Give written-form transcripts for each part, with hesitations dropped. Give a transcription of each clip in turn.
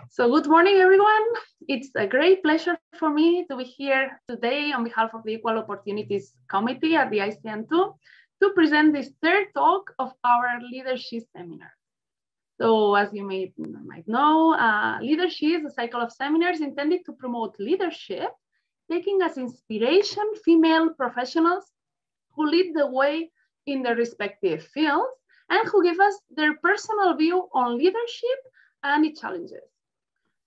So good morning, everyone. It's a great pleasure for me to be here today on behalf of the Equal Opportunities Committee at the ICN2 to present this third talk of our LeaderSHE seminar. So as you might know, LeaderSHE is a cycle of seminars intended to promote leadership, taking as inspiration female professionals who lead the way in their respective fields and who give us their personal view on leadership and its challenges.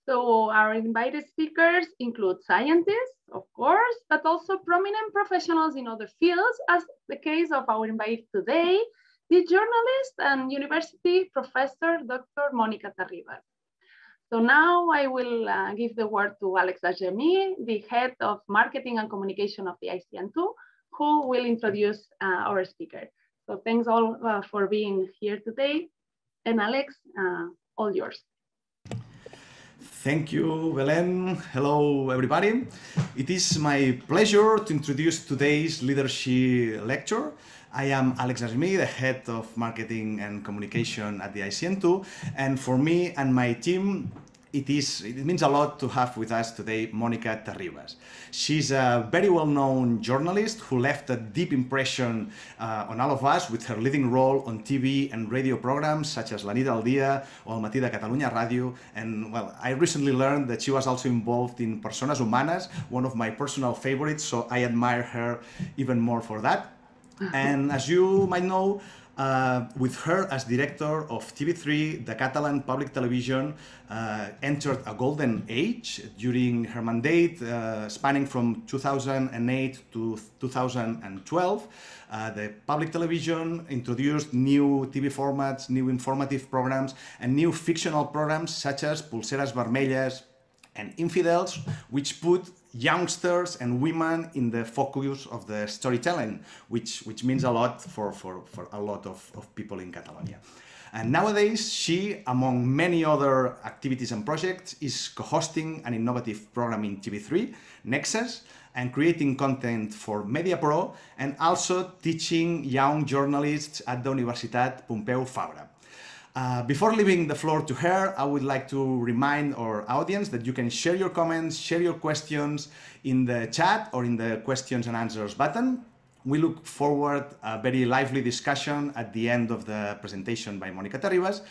So our invited speakers include scientists, of course, but also prominent professionals in other fields, as the case of our invite today, the journalist and university professor, Dr. Mònica Terribas. So now I will give the word to LeaderSHE, the head of marketing and communication of the ICN2, who will introduce our speaker. So thanks all for being here today. And Alex, all yours. Thank you, Belen. Hello, everybody. It is my pleasure to introduce today's LeaderSHE lecture. I am LeaderSHE, the head of marketing and communication at the ICN2, and for me and my team, it means a lot to have with us today Mònica Terribas. She's a very well-known journalist who left a deep impression on all of us with her leading role on TV and radio programs such as La Nit al Dia or El Matí de Catalunya Ràdio. And well, I recently learned that she was also involved in Personas Humanas, one of my personal favorites, so I admire her even more for that. And as you might know, with her as director of TV3, the Catalan public television entered a golden age during her mandate, spanning from 2008 to 2012. The public television introduced new TV formats, new informative programs, and new fictional programs such as Pulseras Vermelles and Infidels, which put youngsters and women in the focus of the storytelling, which means a lot for a lot of people in Catalonia. And nowadays, she, among many other activities and projects, is co-hosting an innovative program in TV3, Nexus, and creating content for MediaPro, and also teaching young journalists at the Universitat Pompeu Fabra. Before leaving the floor to her, I would like to remind our audience that you can share your comments, share your questions in the chat or in the questions and answers button. We look forward to a very lively discussion at the end of the presentation by Mònica Terribas.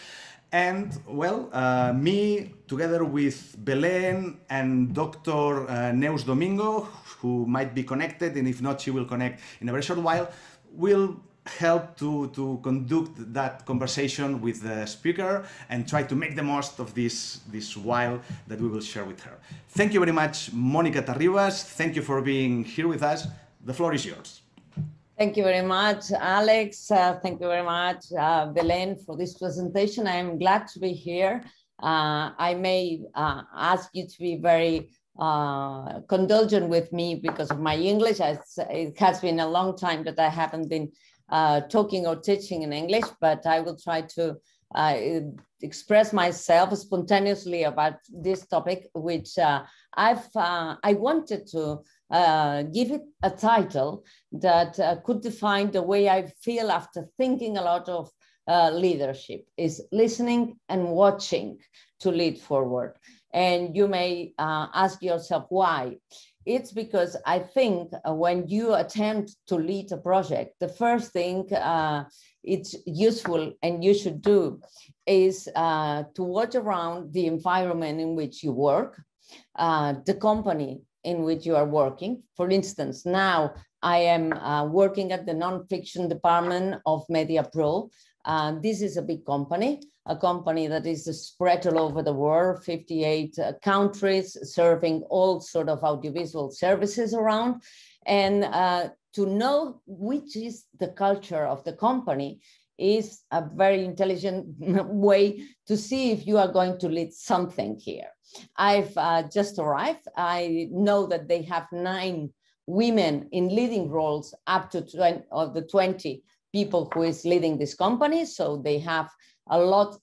And well, me, together with Belen and Dr. Neus Domingo, who might be connected, and if not, she will connect in a very short while, will help to conduct that conversation with the speaker and try to make the most of this while that we will share with her. Thank you very much, Mònica Terribas. Thank you for being here with us. The floor is yours. Thank you very much, Alex. Thank you very much, Belen, for this presentation. I am glad to be here. I may ask you to be very condulgent with me because of my English. It has been a long time that I haven't been talking or teaching in English, but I will try to express myself spontaneously about this topic, which I wanted to give it a title that could define the way I feel after thinking a lot of leadership, is listening and watching to lead forward. And you may ask yourself why. It's because I think when you attempt to lead a project, the first thing it's useful and you should do is to watch around the environment in which you work, the company in which you are working. For instance, now I am working at the nonfiction department of MediaPro. This is a big company, a company that is spread all over the world, 58 countries, serving all sort of audiovisual services around. And to know which is the culture of the company is a very intelligent way to see if you are going to lead something here. I've just arrived. I know that they have 9 women in leading roles up to 20 of the 20 people who is leading this company. So they have a lot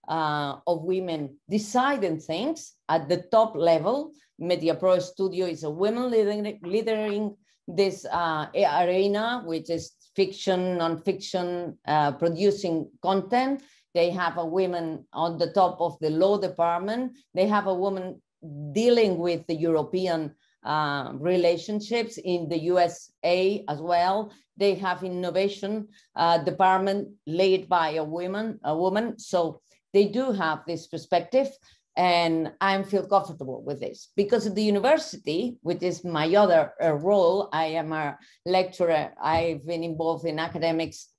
of women deciding things at the top level. MediaPro Studio is a women leading this arena, which is fiction, non-fiction, producing content. They have a woman on the top of the law department. They have a woman dealing with the European relationships in the USA as well. They have innovation department led by a woman. So they do have this perspective, and I feel comfortable with this because at the university, which is my other role, I am a lecturer. I've been involved in academics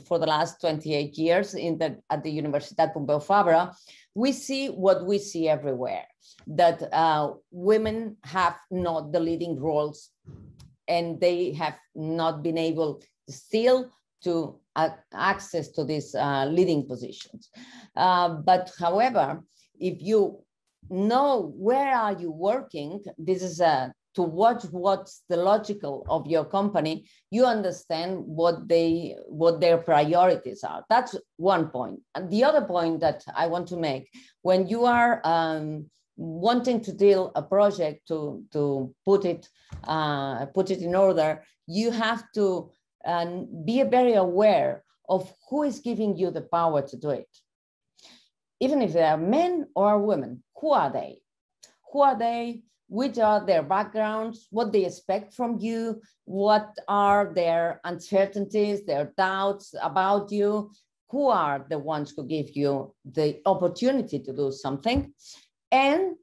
for the last 28 years at the Universitat Pompeu Fabra. We see what we see everywhere, that women have not the leading roles, and they have not been able still to access to these leading positions. But however, if you know where are you working, this is to watch what's the logical of your company, you understand what their priorities are. That's one point. And the other point that I want to make, when you are wanting to deal a project to put it in order, you have to be very aware of who is giving you the power to do it. Even if they are men or women, who are they? Who are they? Which are their backgrounds? What they expect from you? What are their uncertainties, their doubts about you? Who are the ones who give you the opportunity to do something? And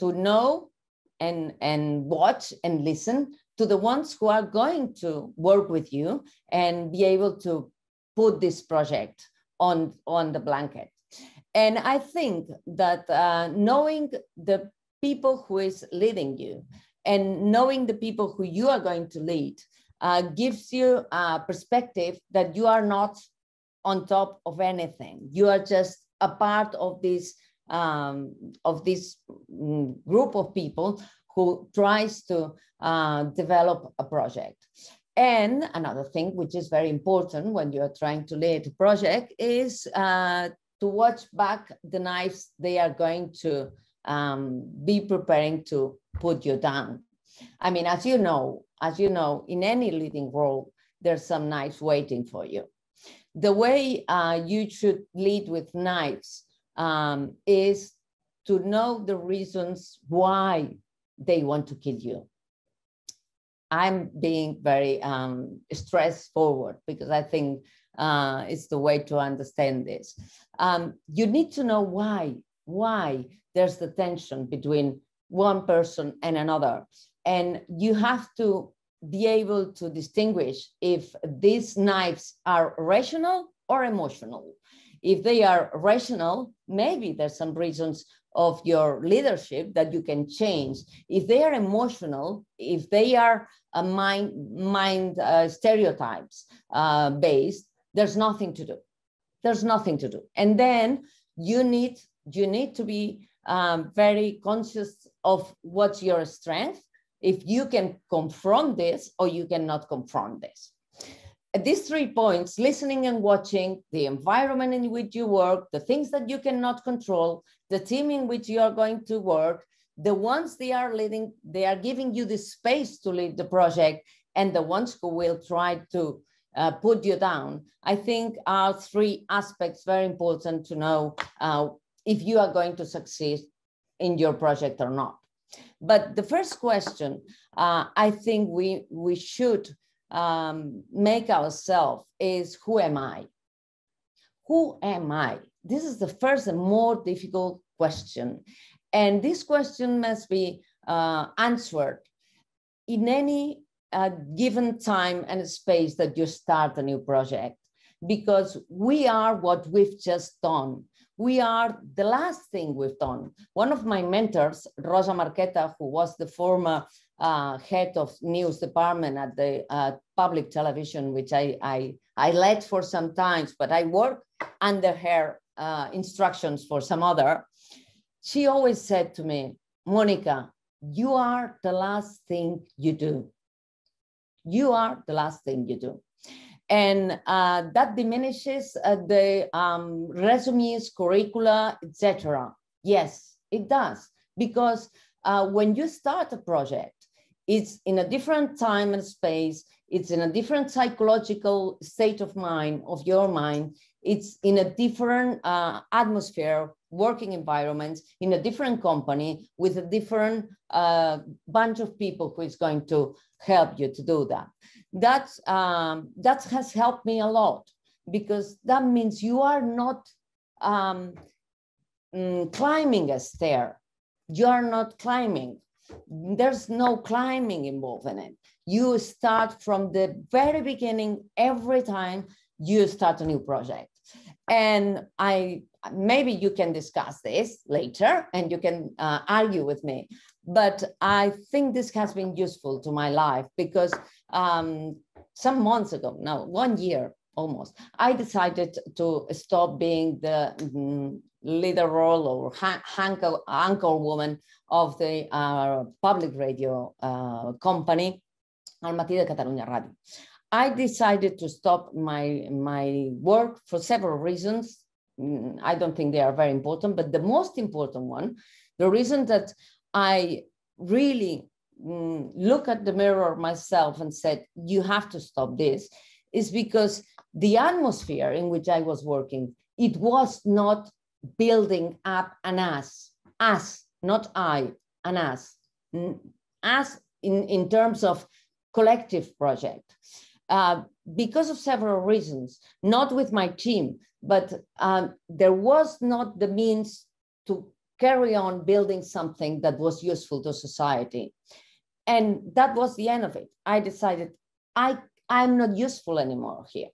to know and watch and listen to the ones who are going to work with you and be able to put this project on the blanket. And I think that knowing the people who is leading you and knowing the people who you are going to lead gives you a perspective that you are not on top of anything. You are just a part of this group of people who tries to develop a project. And another thing which is very important when you are trying to lead a project is to watch back the knives they are going to be preparing to put you down. I mean, as you know, in any leading role, there's some knives waiting for you. The way you should lead with knives is to know the reasons why they want to kill you. I'm being very stress forward because I think it's the way to understand this. You need to know why there's the tension between one person and another. And you have to be able to distinguish if these knives are rational or emotional. If they are rational, maybe there's some reasons of your leadership that you can change. If they are emotional, if they are mind stereotypes based, there's nothing to do. There's nothing to do. And then you need to be very conscious of what's your strength, if you can confront this or you cannot confront this. At these 3 points, listening and watching, the environment in which you work, the things that you cannot control, the team in which you are going to work, the ones they are leading, they are giving you the space to lead the project, and the ones who will try to put you down, I think are 3 aspects very important to know if you are going to succeed in your project or not. But the first question I think we should make ourselves is, who am I? Who am I? This is the first and more difficult question. And this question must be answered in any given time and space that you start a new project, because we are what we've just done. We are the last thing we've done. One of my mentors, Rosa Marqueta, who was the former head of news department at the public television, which I led for some time, but I worked under her instructions for some other. She always said to me, Monica, you are the last thing you do. You are the last thing you do. And that diminishes the resumes, curricula, etc. Yes, it does. Because when you start a project, it's in a different time and space. It's in a different psychological state of mind, of your mind. It's in a different atmosphere, working environments, in a different company with a different bunch of people who is going to help you to do that. That has helped me a lot, because that means you are not climbing a stair. You are not climbing. There's no climbing involved in it. You start from the very beginning every time you start a new project. And maybe you can discuss this later and you can argue with me. But I think this has been useful to my life, because some months ago, now 1 year almost, I decided to stop being the leader role or anchor woman of the public radio company, Al Matí de Catalunya Radio. I decided to stop my work for several reasons. I don't think they are very important, but the most important one, the reason that I really look at the mirror myself and said, you have to stop this, is because the atmosphere in which I was working, it was not building up an us, not I, an us in terms of collective project. Because of several reasons, not with my team, but there was not the means to carry on building something that was useful to society. And that was the end of it. I decided I'm not useful anymore here.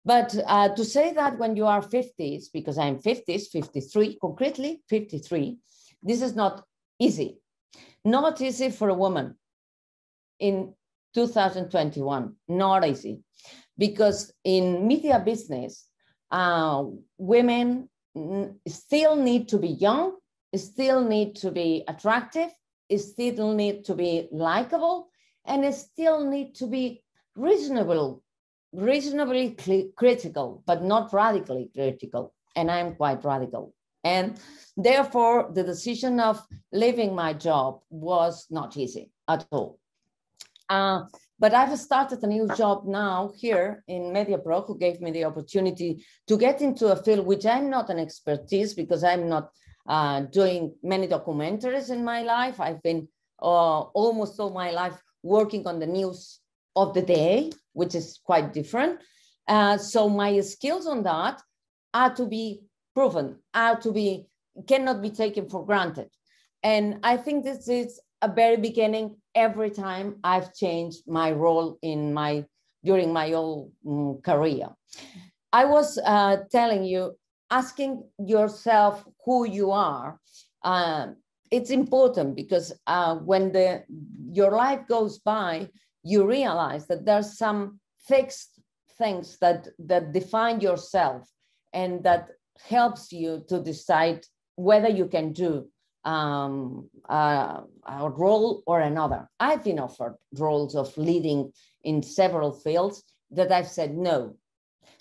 But to say that when you are 50s, because I'm 50s, 53, concretely 53, this is not easy. Not easy for a woman in 2021, not easy. Because in media business, women still need to be young, still need to be attractive, still need to be likable, and still need to be reasonably critical, but not radically critical. And I'm quite radical. And therefore, the decision of leaving my job was not easy at all. But I've started a new job now here in MediaPro, who gave me the opportunity to get into a field which I'm not an expertise, because I'm not doing many documentaries in my life. I've been almost all my life working on the news of the day, which is quite different. So my skills on that are to be proven, cannot be taken for granted. And I think this is a very beginning every time I've changed my role during my whole career. I was telling you, asking yourself who you are, it's important, because when your life goes by, you realize that there's some fixed things that define yourself and that helps you to decide whether you can do a role or another. I've been offered roles of leading in several fields that I've said no,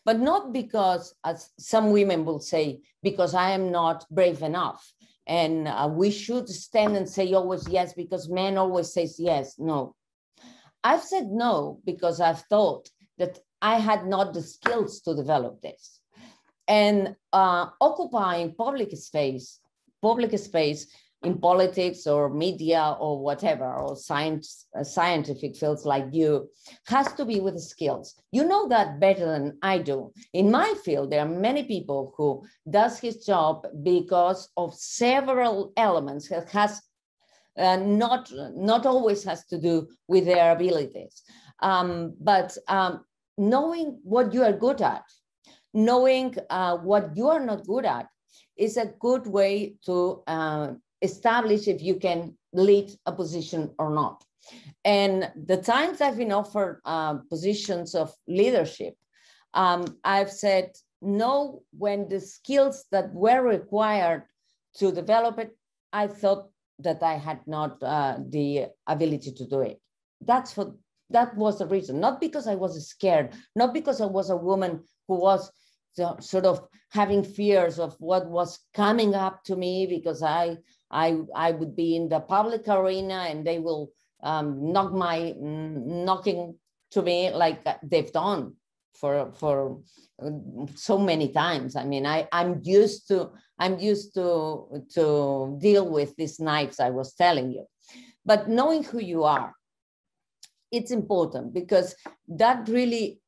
but not because, as some women will say, because I am not brave enough. And we should stand and say always yes, because men always say yes. No, I've said no because I've thought that I had not the skills to develop this. And occupying public space in politics or media or whatever, or scientific fields like you, has to be with skills. You know that better than I do. In my field, there are many people who does his job because of several elements that has not always has to do with their abilities. But knowing what you are good at, knowing what you are not good at, is a good way to establish if you can lead a position or not. And the times I've been offered positions of leadership, I've said no when the skills that were required to develop it, I thought that I had not the ability to do it. That was the reason, not because I was scared, not because I was a woman who was sort of having fears of what was coming up to me, because I would be in the public arena and they will knocking to me like they've done so many times. I mean, I'm used to deal with these knives I was telling you. But knowing who you are, it's important, because that really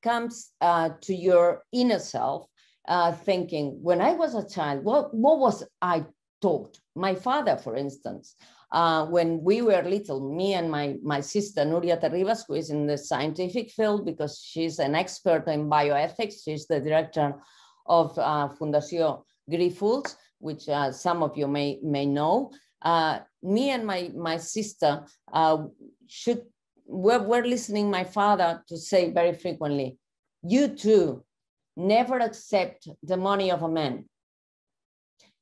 comes to your inner self, thinking, when I was a child, what was I taught? My father, for instance, when we were little, me and my sister, Mònica Terribas, who is in the scientific field because she's an expert in bioethics. She's the director of Fundació Grífols, which some of you may know. Me and my sister were listening my father to say very frequently, you too, never accept the money of a man.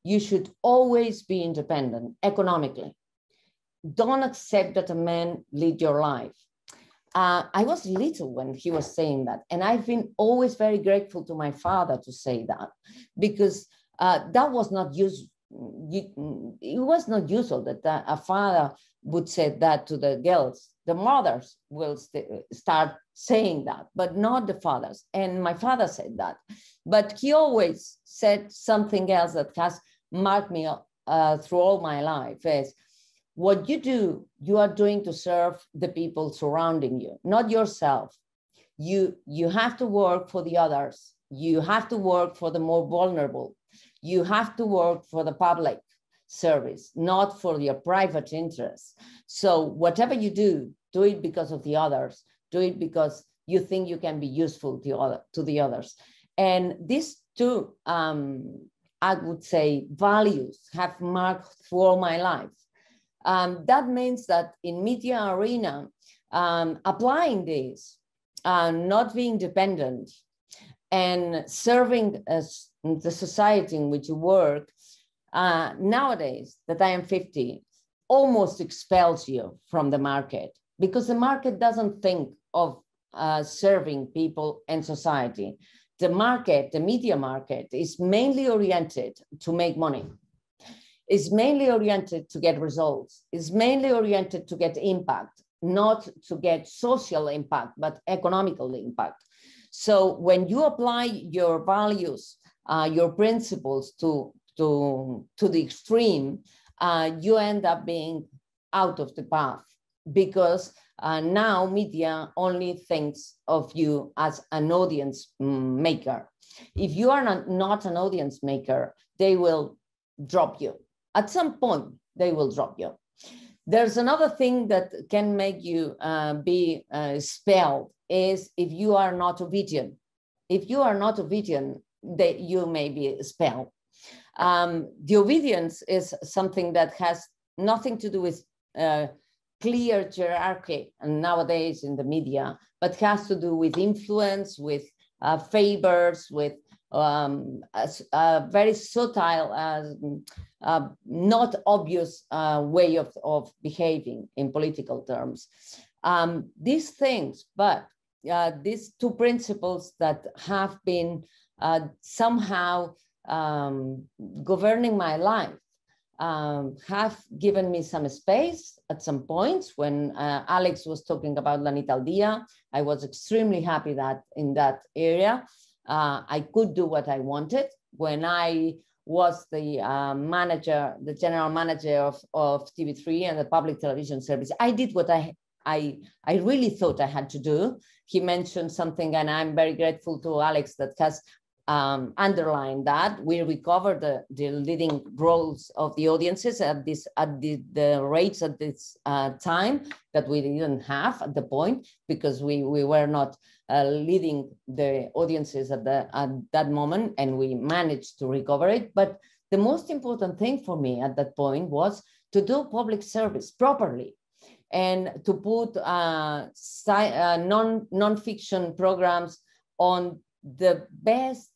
You should always be independent economically. Don't accept that a man lead your life. I was little when he was saying that, and I've been always very grateful to my father to say that, because that was not usual. It was not usual that a father would say that to the girls. The mothers will start saying that, but not the fathers. And my father said that, but he always said something else that has marked me through all my life, is what you do, you are doing to serve the people surrounding you, not yourself. You have to work for the others. You have to work for the more vulnerable. You have to work for the public service, not for your private interests. So whatever you do it because of the others. Do it because you think you can be useful to the others. And these two, I would say, values have marked through all my life. That means that in media arena, applying this, not being dependent, and serving as the society in which you work, nowadays that I am 50, almost expels you from the market, because the market doesn't think of serving people and society. The market, the media market, is mainly oriented to make money. It's mainly oriented to get results. It's mainly oriented to get impact, not to get social impact, but economical impact. So when you apply your values, your principles to the extreme, you end up being out of the path, because now media only thinks of you as an audience maker. If you are not an audience maker, they will drop you. At some point, they will drop you. There's another thing that can make you be expelled, is if you are not obedient. If you are not obedient, you may be expelled. The obedience is something that has nothing to do with clear hierarchy and nowadays in the media, but has to do with influence, with favors, with a very subtle, not obvious way of behaving in political terms. These things, but these two principles that have been somehow governing my life have given me some space at some points. When Alex was talking about La Nit al Dia, I was extremely happy that in that area I could do what I wanted. When I was the manager, the general manager of TV3 and the public television service, I did what I really thought I had to do. He mentioned something, and I'm very grateful to Alex that has underlined that. We recovered the leading roles of the audiences at the rates at this time that we didn't have at the point, because we were not leading the audiences at that moment, and we managed to recover it. But the most important thing for me at that point was to do public service properly, and to put non-fiction programs on the best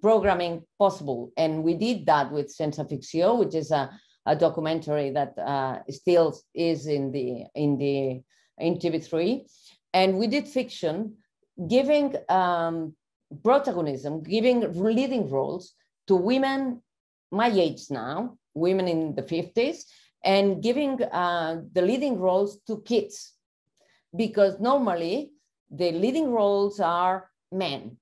programming possible. And we did that with Sense Ficció, which is a documentary that still is in TV3. And we did fiction, giving protagonism, giving leading roles to women my age now, women in the 50s, and giving the leading roles to kids. Because normally the leading roles are men.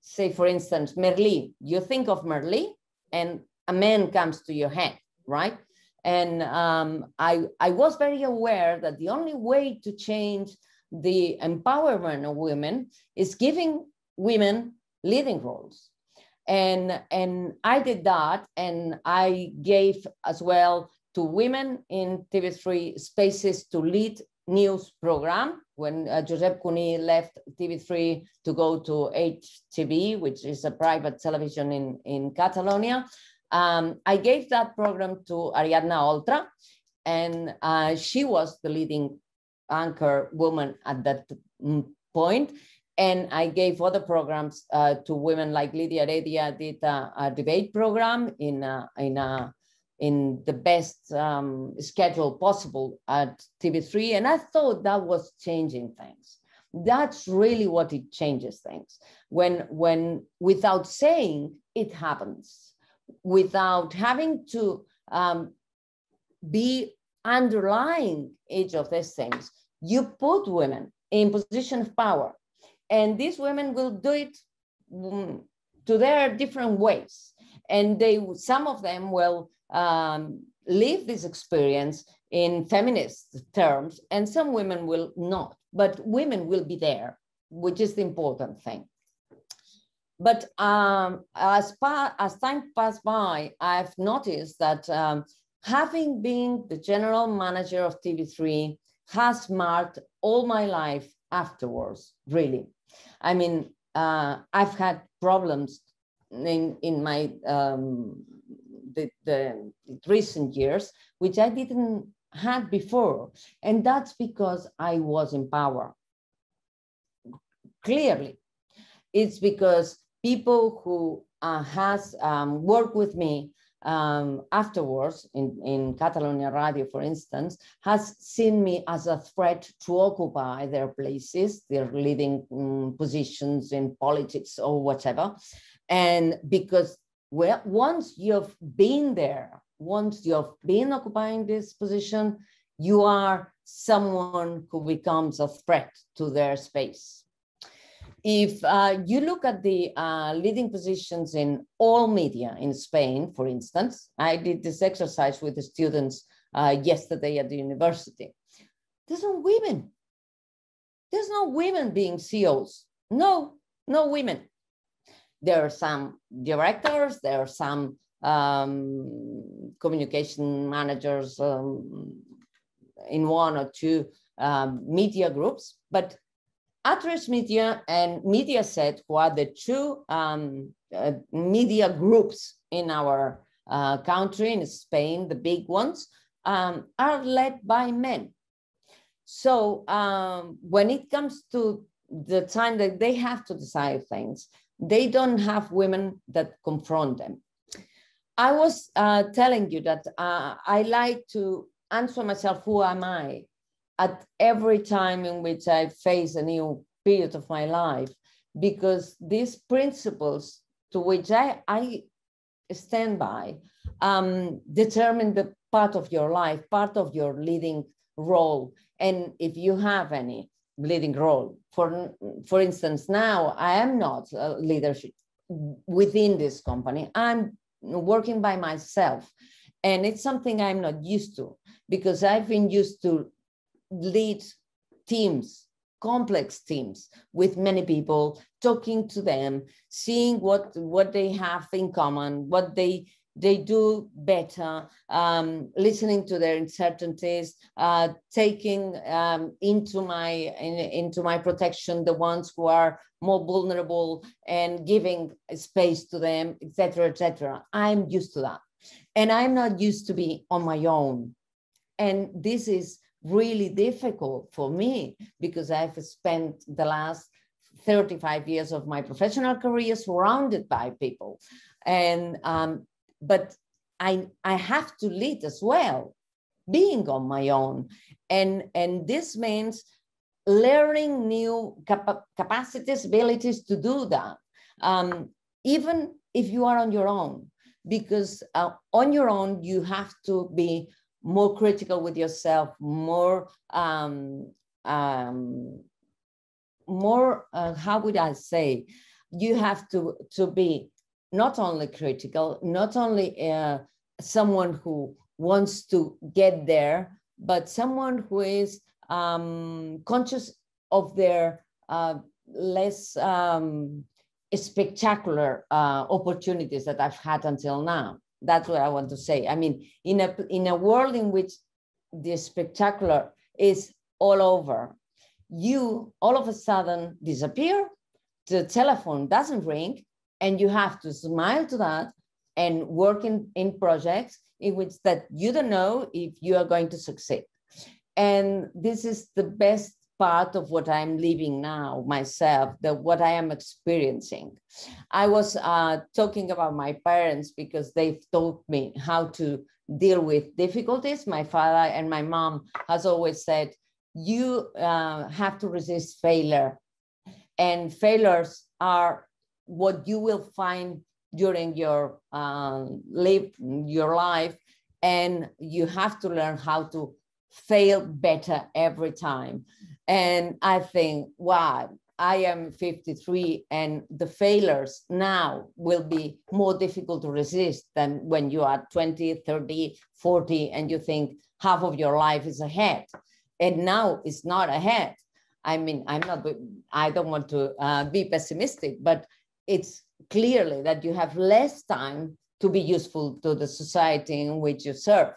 Say, for instance, Merli, you think of Merli and a man comes to your head, right? And I was very aware that the only way to change the empowerment of women is giving women leading roles. And I did that, and I gave as well to women in TV3 spaces to lead news program. When Josep Cuní left TV3 to go to HTV, which is a private television in Catalonia, I gave that program to Ariadna Oltra, and she was the leading anchor woman at that point. And I gave other programs to women, like Lydia Heredia did a debate program in the best schedule possible at TV3. And I thought that was changing things. That's really what it changes things. When without saying, it happens. Without having to be underlying each of these things, you put women in position of power. And these women will do it to their different ways. And some of them will live this experience in feminist terms, and some women will not, but women will be there, which is the important thing. But as time passed by, I've noticed that having been the general manager of TV3 has marked all my life afterwards, really. I mean, I've had problems in my the recent years, which I didn't have before. And that's because I was in power. Clearly, it's because people who has worked with me afterwards in Catalonia Radio, for instance, has seen me as a threat to occupy their places, their leading positions in politics or whatever. And because once you've been there, once you've been occupying this position, you are someone who becomes a threat to their space. If you look at the leading positions in all media in Spain, for instance, I did this exercise with the students yesterday at the university. There's no women. There's no women being CEOs. No women. There are some directors, there are some communication managers in one or two media groups, but Atresmedia Media and Mediaset, who are the two media groups in our country, in Spain, the big ones, are led by men. So when it comes to the time that they have to decide things, they don't have women that confront them. I was telling you that I like to answer myself, who am I? At every time in which I face a new period of my life, because these principles to which I stand by determine the part of your life, part of your leading role. And if you have any leading role, for instance, now I am not a leadership within this company. I'm working by myself. And it's something I'm not used to, because I've been used to lead teams, complex teams with many people, talking to them, seeing what they have in common, what they do better, listening to their uncertainties, taking into my protection the ones who are more vulnerable and giving space to them, etc., etc. I'm used to that. And I'm not used to be on my own. And this is really difficult for me, because I've spent the last 35 years of my professional career surrounded by people. And but I have to lead as well, being on my own. And this means learning new capacities, abilities to do that, even if you are on your own, because on your own, you have to be more critical with yourself, more more, how would I say, you have to be not only critical, not only someone who wants to get there, but someone who is conscious of their less spectacular opportunities that I've had until now. That's what I want to say. I mean, in a world in which the spectacular is all over, you all of a sudden disappear, the telephone doesn't ring, and you have to smile to that and work in projects in which that you don't know if you are going to succeed. And this is the best part of what I'm living now myself, what I am experiencing. I was talking about my parents because they've taught me how to deal with difficulties. My father and my mom has always said, you have to resist failure. And failures are what you will find during your life. And you have to learn how to fail better every time. And I think, wow, I am 53 and the failures now will be more difficult to resist than when you are 20, 30, 40, and you think half of your life is ahead. And now it's not ahead. I mean, I don't want to be pessimistic, but it's clearly that you have less time to be useful to the society in which you serve.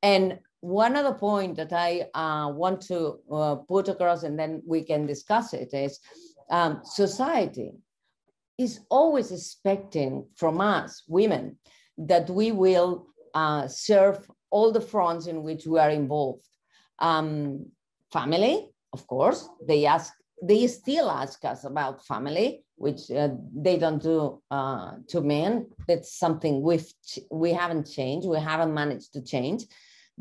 And one other point that I want to put across, and then we can discuss it, is society is always expecting from us, women, that we will serve all the fronts in which we are involved. Family, of course, they still ask us about family, which they don't do to men. That's something we haven't changed, we haven't managed to change.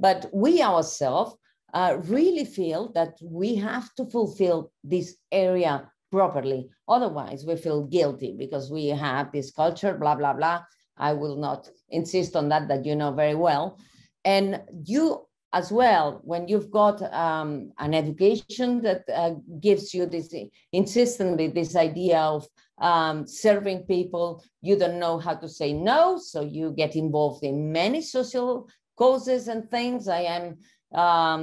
But we ourselves really feel that we have to fulfill this area properly. Otherwise, we feel guilty because we have this culture, blah, blah, blah. I will not insist on that you know very well. And you as well, when you've got an education that gives you this insistently this idea of serving people, you don't know how to say no, so you get involved in many social causes and things. I am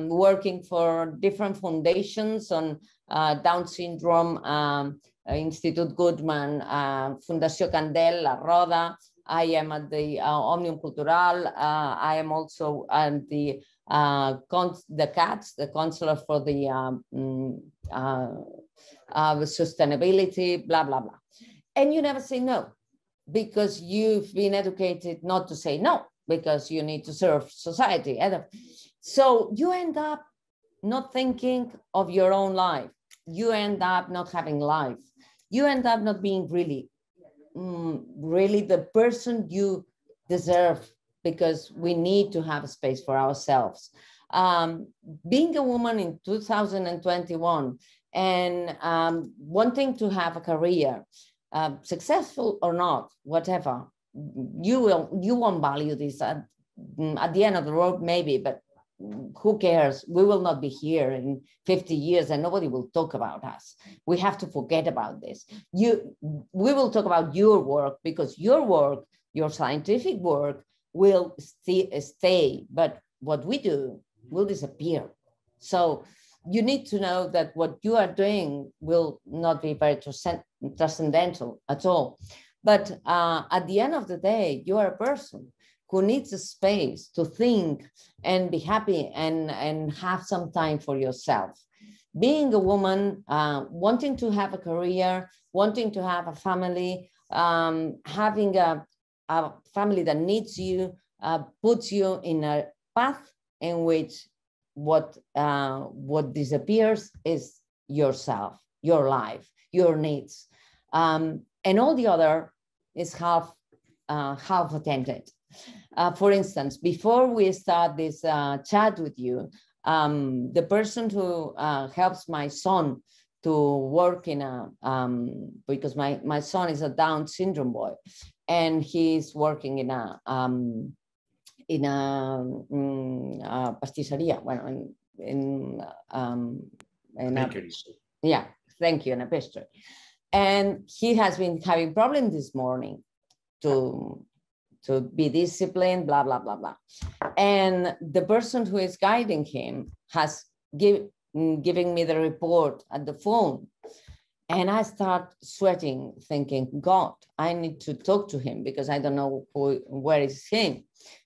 working for different foundations on Down syndrome, Institut Goodman, Fundació Candel, La Roda. I am at the Òmnium Cultural. I am also at the CATS, the counselor for the sustainability, blah, blah, blah. And you never say no because you've been educated not to say no, because you need to serve society. So you end up not thinking of your own life. You end up not having life. You end up not being really the person you deserve, because we need to have a space for ourselves. Being a woman in 2021 and wanting to have a career, successful or not, whatever, you won't value this at the end of the road, maybe, but who cares? We will not be here in 50 years and nobody will talk about us. We have to forget about this. We will talk about your work, because your work, your scientific work will stay, but what we do will disappear. So you need to know that what you are doing will not be very transcendental at all. But at the end of the day, you are a person who needs a space to think and be happy and have some time for yourself. Being a woman, wanting to have a career, wanting to have a family, having a family that needs you, puts you in a path in which what disappears is yourself, your life, your needs. And all the other is half attended. For instance, before we start this chat with you, the person who helps my son to work in a, because my son is a Down syndrome boy, and he's working in a pastisseria, bueno, in a, yeah, thank you, and a pastry. And he has been having problems this morning to be disciplined, blah, blah, blah, blah. And the person who is guiding him has giving me the report at the phone. And I start sweating, thinking, God, I need to talk to him because I don't know where is he.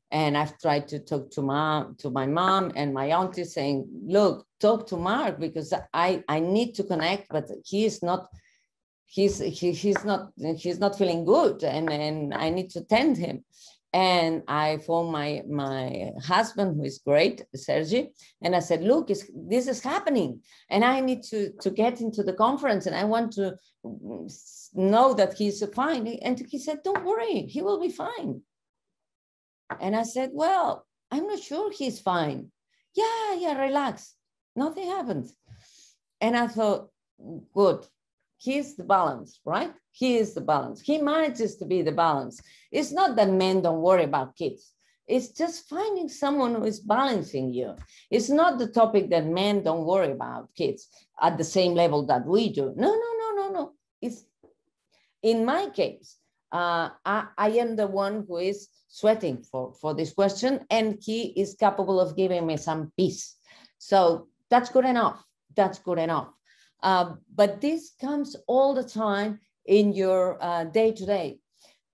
And I've tried to talk to my mom and my auntie saying, look, talk to Mark because I need to connect, but he's not feeling good and I need to tend him. And I phoned my husband, who is great, Sergi, and I said, look, this is happening. And I need to get into the conference and I want to know that he's fine. And he said, don't worry, he will be fine. And I said, well, I'm not sure he's fine. Yeah, relax. Nothing happened. And I thought, good. He's the balance, right? He is the balance. He manages to be the balance. It's not that men don't worry about kids. It's just finding someone who is balancing you. It's not the topic that men don't worry about kids at the same level that we do. No. It's in my case, I am the one who is sweating for this question, and he is capable of giving me some peace. So that's good enough. That's good enough. But this comes all the time in your day-to-day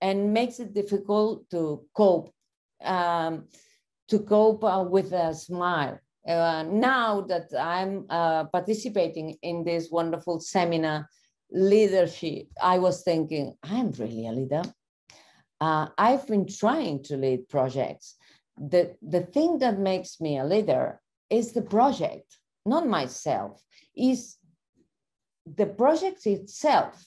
and makes it difficult to cope with a smile. Now that I'm participating in this wonderful seminar, LeaderSHE, I was thinking, I'm really a leader. I've been trying to lead projects. The thing that makes me a leader is the project, not myself, is the project itself.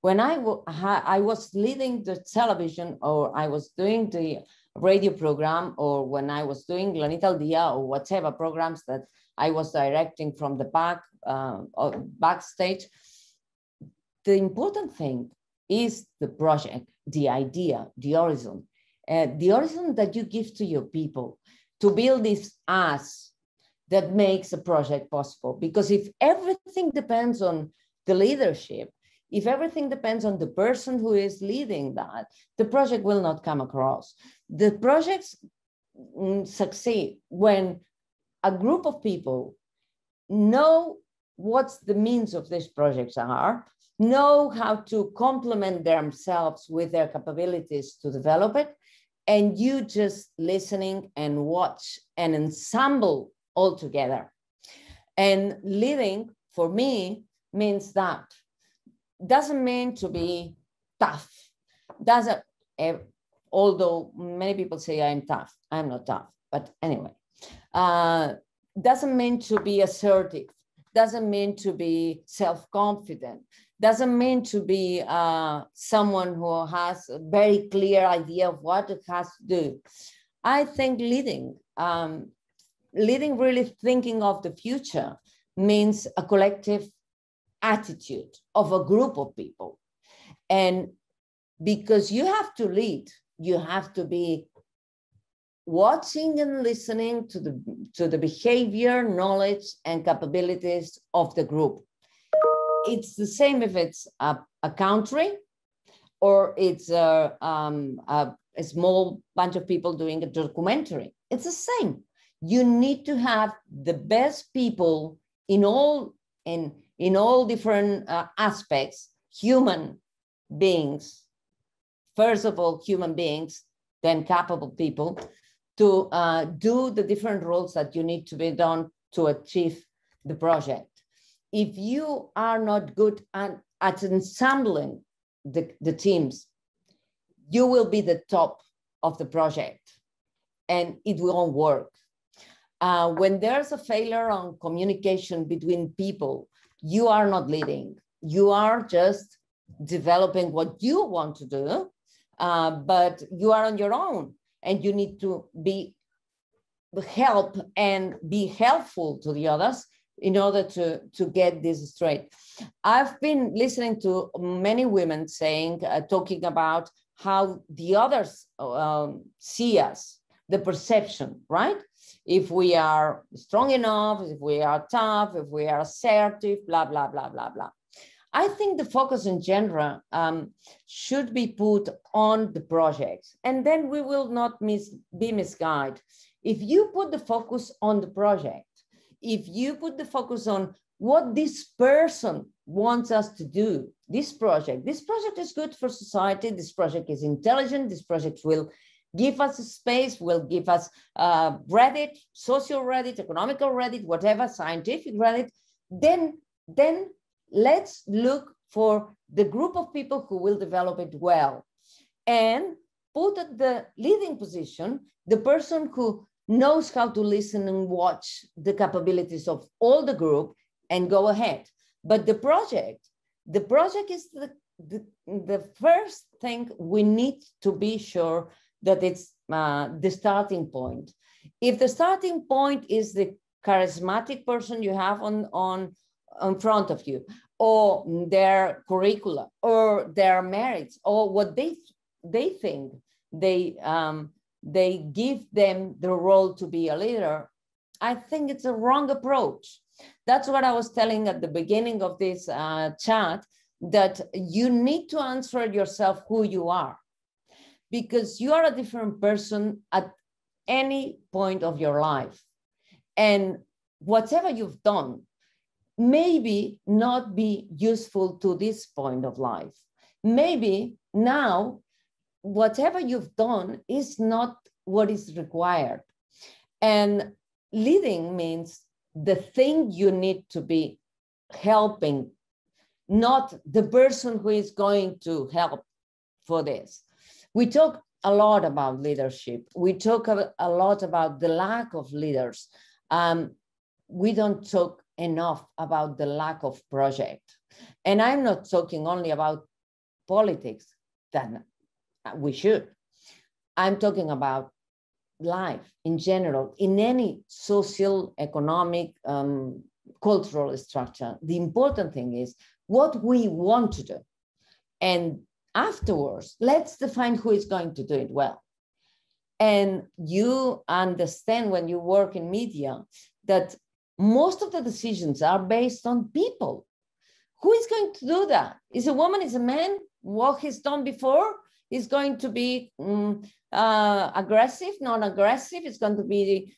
When I was leading the television, or I was doing the radio program, or when I was doing Granit al Dia or whatever programs that I was directing from the backstage, the important thing is the project, the idea, the horizon that you give to your people to build this us that makes a project possible. Because if everything depends on the leadership, if everything depends on the person who is leading that, the project will not come across. The projects succeed when a group of people know what the means of these projects are, know how to complement themselves with their capabilities to develop it, and you just listening and watch and ensemble all together. And leading, for me, means that. Doesn't mean to be tough. Although many people say I'm tough, I'm not tough, but anyway. Doesn't mean to be assertive, doesn't mean to be self-confident, doesn't mean to be someone who has a very clear idea of what it has to do. I think leading really thinking of the future means a collective attitude of a group of people. And because you have to lead, you have to be watching and listening to the behavior, knowledge, and capabilities of the group. It's the same if it's a country or it's a small bunch of people doing a documentary. It's the same. You need to have the best people in all different aspects, human beings, first of all, human beings, then capable people, to do the different roles that you need to be done to achieve the project. If you are not good at ensembling the teams, you will be the top of the project and it won't work. When there's a failure on communication between people, you are not leading. You are just developing what you want to do, but you are on your own and you need to help and be helpful to the others in order to get this straight. I've been listening to many women talking about how the others see us, the perception, right? If we are strong enough, if we are tough, if we are assertive, blah, blah, blah, blah, blah. I think the focus in general should be put on the project, and then we will not be misguided. If you put the focus on the project, if you put the focus on what this person wants us to do, this project is good for society, this project is intelligent, this project will give us a space, will give us Reddit, social Reddit, economical Reddit, whatever, scientific Reddit, then let's look for the group of people who will develop it well and put at the leading position the person who knows how to listen and watch the capabilities of all the group and go ahead. But the project is the first thing we need to be sure that it's the starting point. If the starting point is the charismatic person you have on front of you, or their curricula, or their merits, or what they think they give them the role to be a leader, I think it's a wrong approach. That's what I was telling at the beginning of this chat, that you need to answer yourself who you are, because you are a different person at any point of your life. And whatever you've done maybe not be useful to this point of life. Maybe now, whatever you've done is not what is required. And leading means the thing you need to be helping, not the person who is going to help for this. We talk a lot about leadership. We talk a lot about the lack of leaders. We don't talk enough about the lack of project. And I'm not talking only about politics, that we should. I'm talking about life in general, in any social, economic, cultural structure. The important thing is what we want to do. And afterwards, let's define who is going to do it well. And you understand when you work in media that most of the decisions are based on people. Who is going to do that? Is a woman, is a man? What he's done before is going to be aggressive, non-aggressive. It's going to be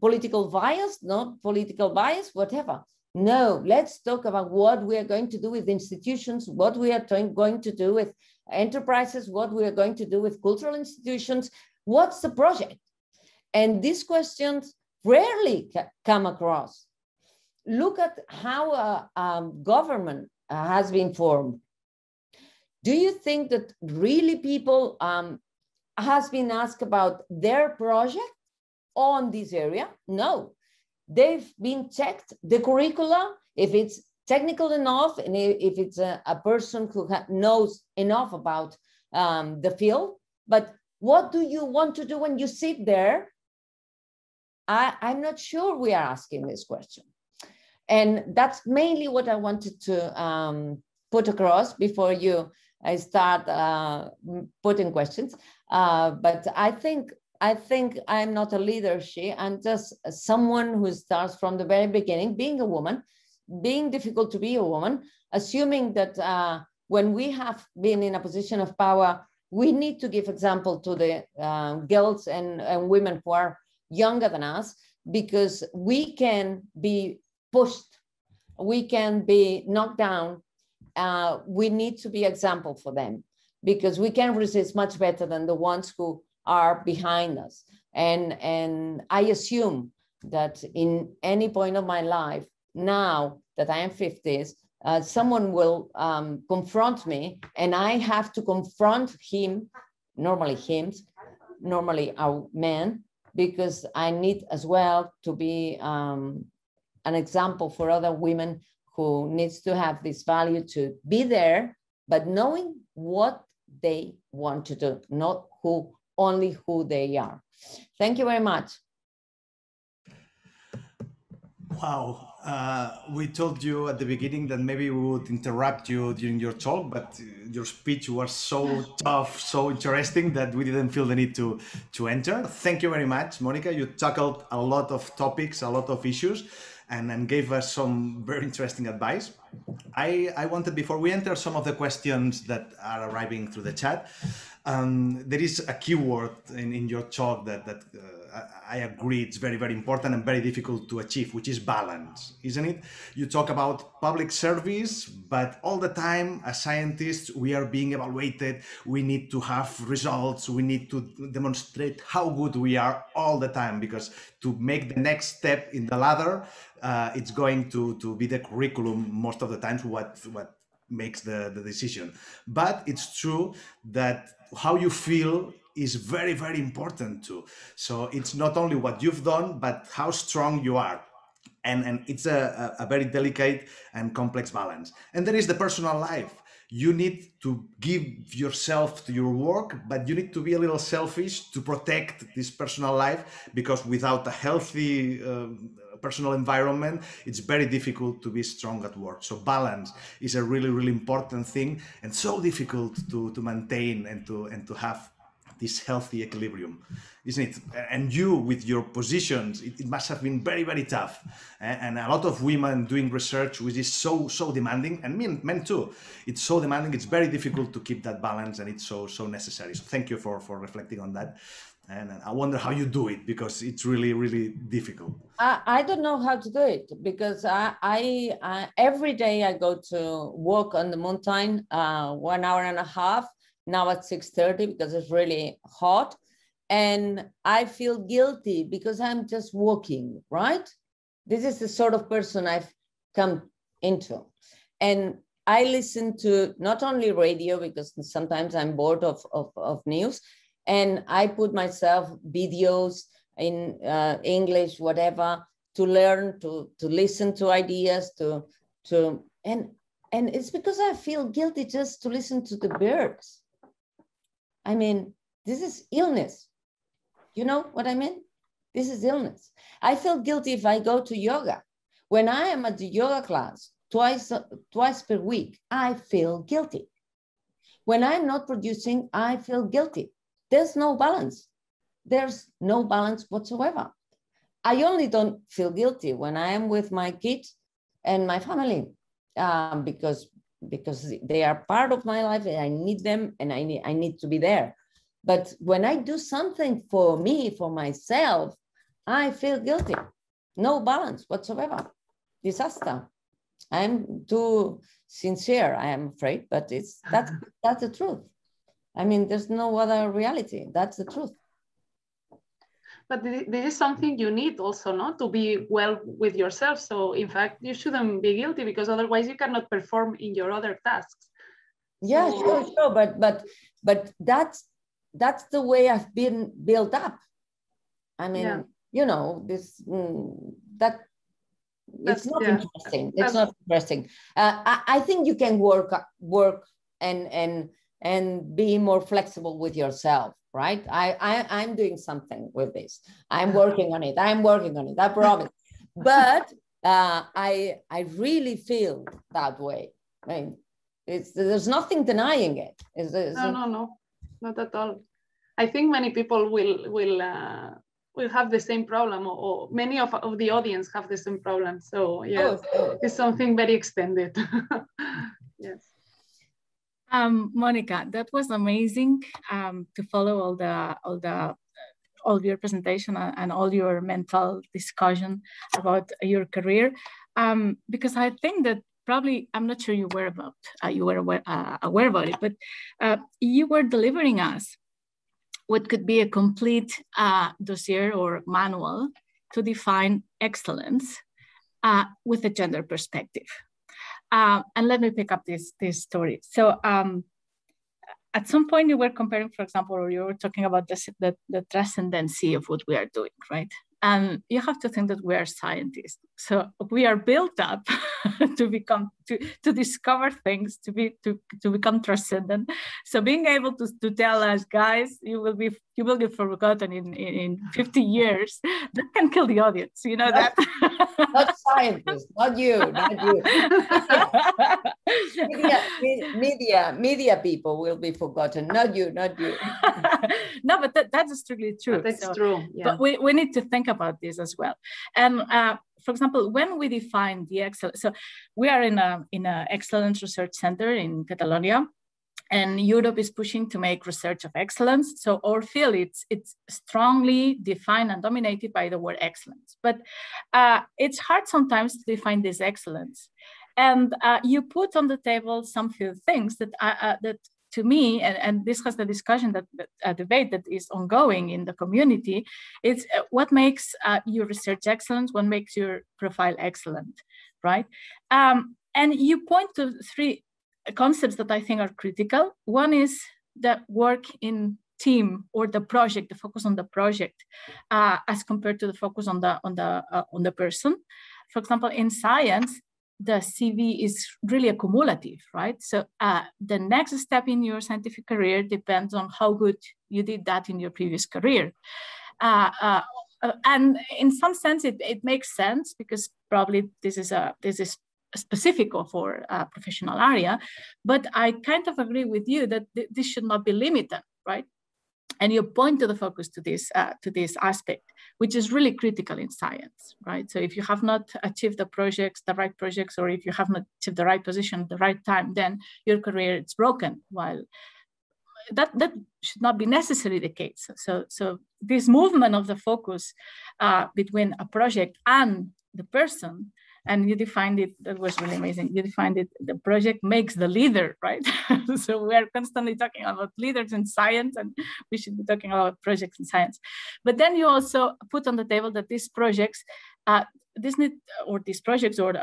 political bias, not political bias, whatever. No, let's talk about what we are going to do with institutions, what we are going to do with enterprises, what we are going to do with cultural institutions. What's the project? And these questions rarely come across. Look at how a government has been formed. Do you think that really people has been asked about their project on this area? No. They've been checked, the curricula, if it's technical enough, and if it's a person who knows enough about the field. But what do you want to do when you sit there? I'm not sure we are asking this question. And that's mainly what I wanted to put across before I start putting questions. But I think I'm not a LeaderSHE. I'm just someone who starts from the very beginning, being a woman, being difficult to be a woman, assuming that when we have been in a position of power, we need to give example to the girls and women who are younger than us, because we can be pushed, we can be knocked down. We need to be example for them, because we can resist much better than the ones who are behind us. And I assume that in any point of my life, now that I am 50s, someone will confront me, and I have to confront him, normally our men, because I need as well to be an example for other women who needs to have this value to be there, but knowing what they want to do, not only who they are. Thank you very much. Wow. We told you at the beginning that maybe we would interrupt you during your talk, but your speech was so tough, so interesting that we didn't feel the need to enter. Thank you very much, Monica. You tackled a lot of topics, a lot of issues, and gave us some very interesting advice. I wanted, before we enter some of the questions that are arriving through the chat, there is a keyword in your talk that I agree it's very, very important and very difficult to achieve, which is balance, isn't it? You talk about public service, but all the time as scientists, we are being evaluated. We need to have results. We need to demonstrate how good we are all the time, because to make the next step in the ladder, it's going to be the curriculum most of the times what makes the decision. But it's true that how you feel is very, very important too. So it's not only what you've done, but how strong you are. And it's a very delicate and complex balance. And there is the personal life. You need to give yourself to your work, but you need to be a little selfish to protect this personal life, because without a healthy personal environment, it's very difficult to be strong at work. So balance is a really, really important thing, and so difficult to maintain and to have this healthy equilibrium, isn't it? And you, with your positions, it must have been very, very tough. And a lot of women doing research, which is so demanding, and men too. It's so demanding. It's very difficult to keep that balance, and it's so necessary. So thank you for reflecting on that. And I wonder how you do it, because it's really, really difficult. I don't know how to do it, because I every day I go to walk on the mountain, 1 hour and a half. Now at 6:30 because it's really hot, and I feel guilty because I'm just walking, right? This is the sort of person I've come into. And I listen to not only radio, because sometimes I'm bored of news, and I put myself videos in English, whatever, to learn, to listen to ideas, and it's because I feel guilty just to listen to the birds. I mean, this is illness. You know what I mean? This is illness. I feel guilty if I go to yoga. When I am at the yoga class twice per week, I feel guilty. When I'm not producing, I feel guilty. There's no balance. There's no balance whatsoever. I only don't feel guilty when I am with my kids and my family, because they are part of my life and I need them and I need to be there. But when I do something for me, for myself, I feel guilty. No balance whatsoever. Disaster. I'm too sincere, I am afraid, but that's the truth. I mean, there's no other reality. That's the truth. But this is something you need also, not to be well with yourself. So in fact, you shouldn't be guilty, because otherwise you cannot perform in your other tasks. Yeah, so, sure. But that's the way I've been built up. I mean, yeah. You know, this it's not interesting. It's not interesting. I think you can work and be more flexible with yourself. Right? I'm doing something with this. I'm working on it. I promise. But I really feel that way. I mean, there's nothing denying it. No, not at all. I think many people will have the same problem, or many of the audience have the same problem. So yeah, it's something very extended. Yes. Monica, that was amazing to follow all your presentation and all your mental discussion about your career, because I think that probably, I'm not sure you were aware about it, but you were delivering us what could be a complete dossier or manual to define excellence with a gender perspective. And let me pick up this story. So at some point you were comparing, for example, or you were talking about the transcendency of what we are doing, right? And you have to think that we are scientists. So we are built up to discover things, to become transcendent. So being able to tell us, guys, you will be forgotten in 50 years, that can kill the audience. You know that. Not scientists, not you. Media people will be forgotten, not you. No, but that's strictly true. That's true. Yeah. But we need to think about this as well. And for example, when we define the excellence, so we are in a excellence research center in Catalonia, and Europe is pushing to make research of excellence. So our field, it's strongly defined and dominated by the word excellence. But it's hard sometimes to define this excellence. And you put on the table some few things that to me, and this has the discussion, that debate that is ongoing in the community, is what makes your research excellent, what makes your profile excellent, right? And you point to three concepts that I think are critical. One is the work in team, or the project, the focus on the project, as compared to the focus on the person. For example, in science, the CV is really accumulative, right? So the next step in your scientific career depends on how good you did that in your previous career. And in some sense, it makes sense, because probably this is specific for a professional area. But I kind of agree with you that this should not be limited, right? And you point to the focus to this aspect, which is really critical in science, right? So if you have not achieved the right projects, or if you have not achieved the right position at the right time, then your career is broken. While that should not be necessarily the case. So this movement of the focus between a project and the person, and you defined it, that was really amazing. You defined it, the project makes the leader, right? So we are constantly talking about leaders in science, and we should be talking about projects in science. But then you also put on the table that these projects, or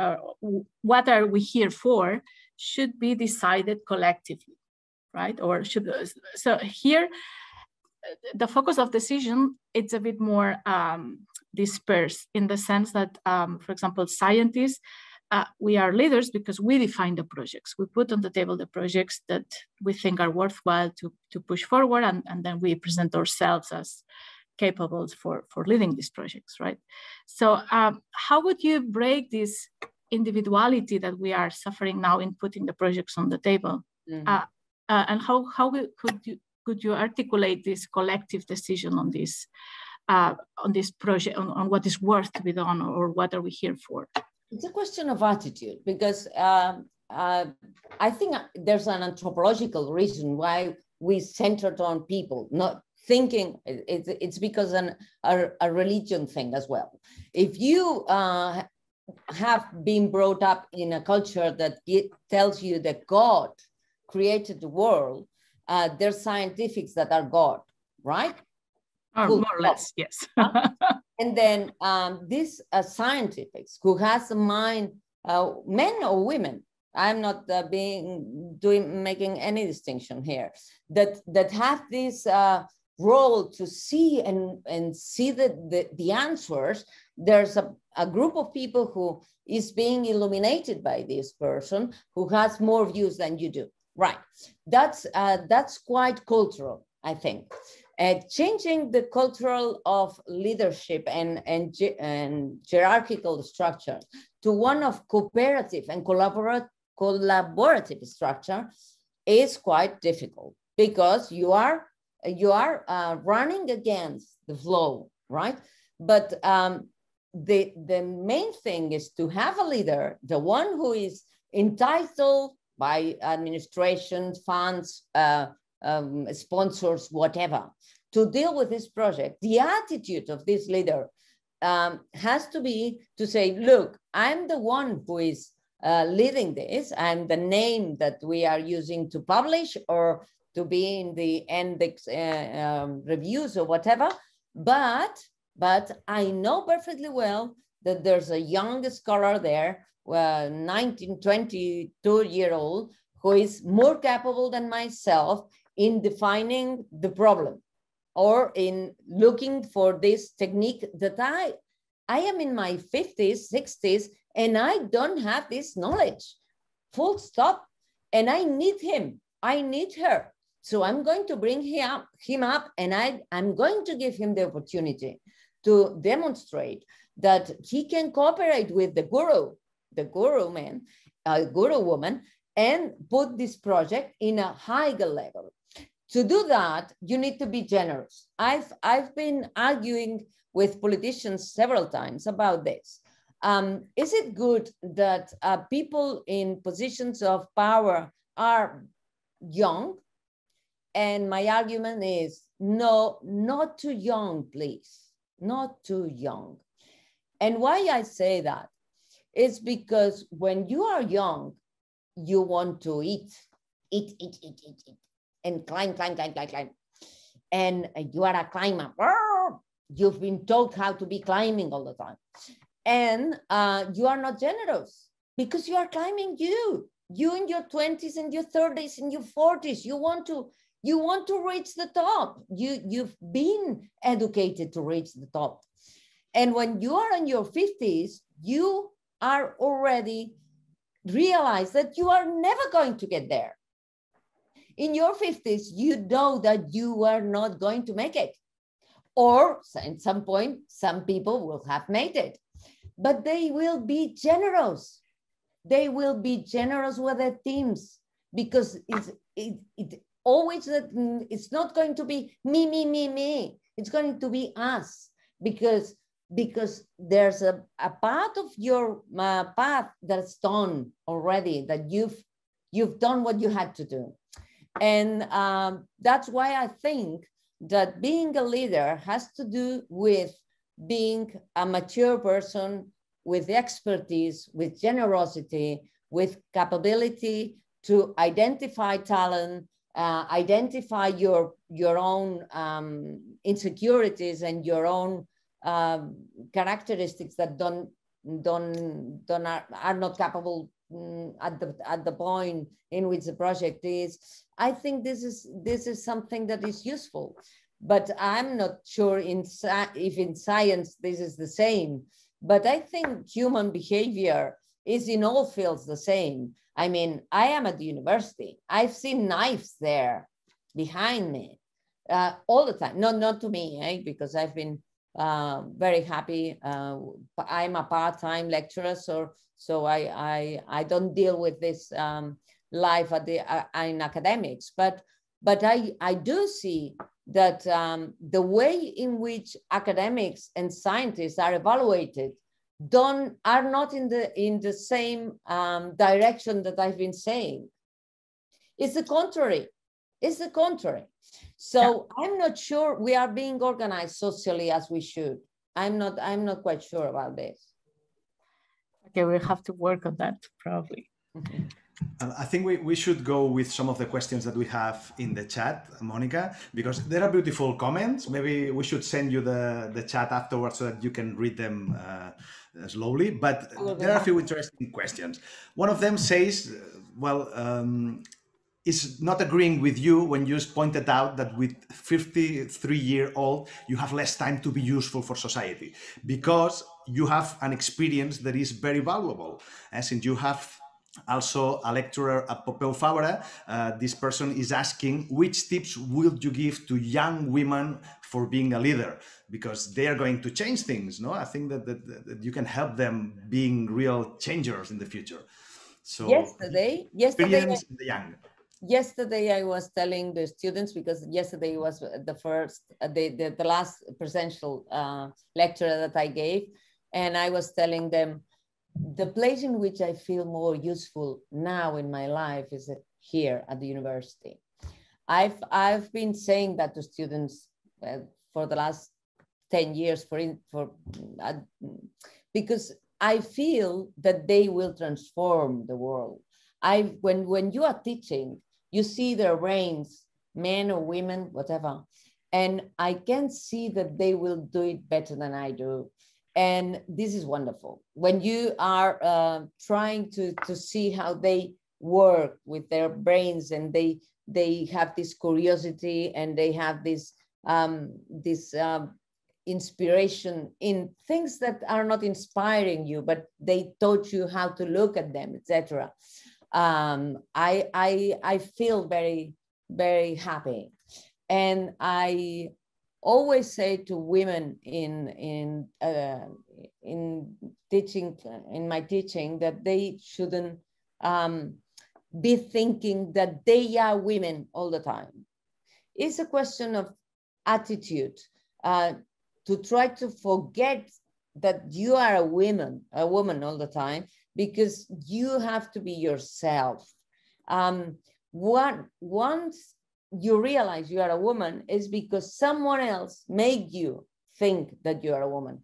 what are we here for, should be decided collectively, right? Or so here, the focus of decision, it's a bit more dispersed, in the sense that, for example, scientists, we are leaders because we define the projects. We put on the table the projects that we think are worthwhile to push forward, and then we present ourselves as capable for leading these projects, right? So how would you break this individuality that we are suffering now in putting the projects on the table? Mm-hmm. And how could you articulate this collective decision on this project, on what is worth to be done, or what are we here for? It's a question of attitude, because I think there's an anthropological reason why we centered on people, not thinking. It's because a religion thing as well. If you have been brought up in a culture that tells you that God created the world, there's scientifics that are God, right? More or less, yes. And then these scientifics who has a mind, men or women, I'm not making any distinction here, that have this role to see and see the answers. There's a group of people who is being illuminated by this person who has more views than you do. Right, that's quite cultural, I think. Changing the cultural of leadership and hierarchical structure to one of cooperative and collaborative structure is quite difficult, because you are running against the flow, right? But the main thing is to have a leader, the one who is entitled by administration, funds, sponsors, whatever, to deal with this project. The attitude of this leader has to be to say, look, I'm the one who is leading this. I'm the name that we are using to publish or to be in the index reviews or whatever. But I know perfectly well that there's a young scholar there, 19, 22-year-old, who is more capable than myself in defining the problem or in looking for this technique that I am in my 50s, 60s, and I don't have this knowledge, full stop. And I need him, I need her. So I'm going to bring him up, and I'm going to give him the opportunity to demonstrate that he can cooperate with the guru man, guru woman, and put this project in a higher level. To do that, you need to be generous. I've been arguing with politicians several times about this. Is it good that people in positions of power are young? And my argument is, no, not too young, please, not too young. And why I say that is because when you are young, you want to eat, and climb. And you are a climber. You've been taught how to be climbing all the time. And you are not generous because you are climbing you in your 20s and your 30s and your 40s. You want to reach the top. You've been educated to reach the top. And when you are in your 50s, you are already realize that you are never going to get there. In your 50s, you know that you are not going to make it. Or at some point, some people will have made it, but they will be generous. They will be generous with their teams because it's always that it's not going to be me. It's going to be us because there's a part of your path that's done already, that you've done what you had to do. And that's why I think that being a leader has to do with being a mature person with expertise, with generosity, with capability to identify talent, identify your own insecurities and your own characteristics that are not capable at the point in which the project is. I think this is something that is useful, but I'm not sure if in science this is the same. But I think human behavior is in all fields the same. I mean, I am at the university. I've seen knives there behind me all the time. Not to me, because I've been very happy. I'm a part-time lecturer, so I don't deal with this life in academics. But I do see that the way in which academics and scientists are evaluated are not in the same direction that I've been saying. It's the contrary. It's the contrary. So yeah. I'm not sure we are being organized socially as we should. I'm not quite sure about this. Okay, we'll have to work on that probably. I think we should go with some of the questions that we have in the chat, Monica, because there are beautiful comments. Maybe we should send you the chat afterwards so that you can read them slowly. But there are a few interesting questions. One of them says, is not agreeing with you when you pointed out that with 53-year-old, you have less time to be useful for society because you have an experience that is very valuable. Since you have also a lecturer at Pompeu Fabra, this person is asking which tips will you give to young women for being a leader, because they are going to change things. No, I think that you can help them being real changers in the future. So yesterday experience in the young. Yesterday, I was telling the students, because yesterday was the last presential lecture that I gave, and I was telling them the place in which I feel more useful now in my life is here at the university. I've been saying that to students for the last 10 years, because I feel that they will transform the world. When you are teaching, you see their brains, men or women, whatever, and I can see that they will do it better than I do. And this is wonderful. When you are trying to see how they work with their brains, and they have this curiosity, and they have this inspiration in things that are not inspiring you, but they taught you how to look at them, etc. I feel very, very happy. And I always say to women in my teaching that they shouldn't be thinking that they are women all the time. It's a question of attitude, to try to forget that you are a woman all the time, because you have to be yourself. Once you realize you are a woman, is because someone else made you think that you are a woman,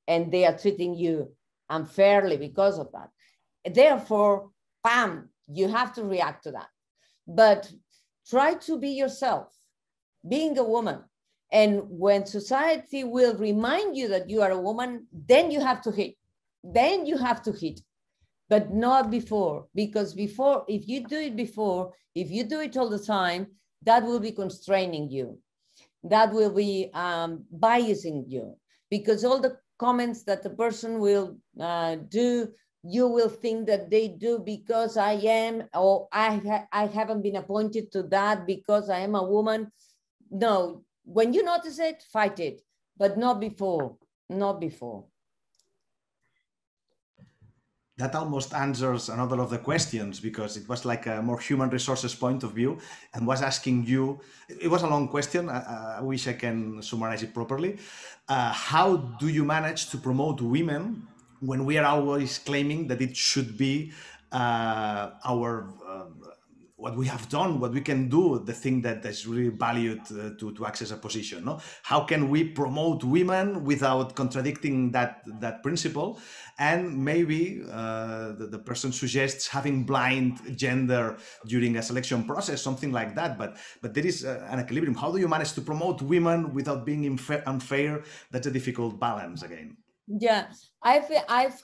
and they are treating you unfairly because of that. Therefore, bam, you have to react to that. But try to be yourself, being a woman. And when society will remind you that you are a woman, then you have to hit. Then you have to hit, but not before. Because before, if you do it before, if you do it all the time, that will be constraining you. That will be biasing you. Because all the comments that the person will do, you will think that they do because I am, or I haven't been appointed to that because I am a woman. No. When you notice it, fight it, but not before, not before. That almost answers another of the questions, because it was like a more human resources point of view, and was asking you, it was a long question, I wish I can summarize it properly. How do you manage to promote women when we are always claiming that it should be what we have done, what we can do, the thing that is really valued to access a position, no? How can we promote women without contradicting that principle? And maybe the person suggests having blind gender during a selection process, something like that. But there is an equilibrium. How do you manage to promote women without being unfair? That's a difficult balance again. Yeah, I've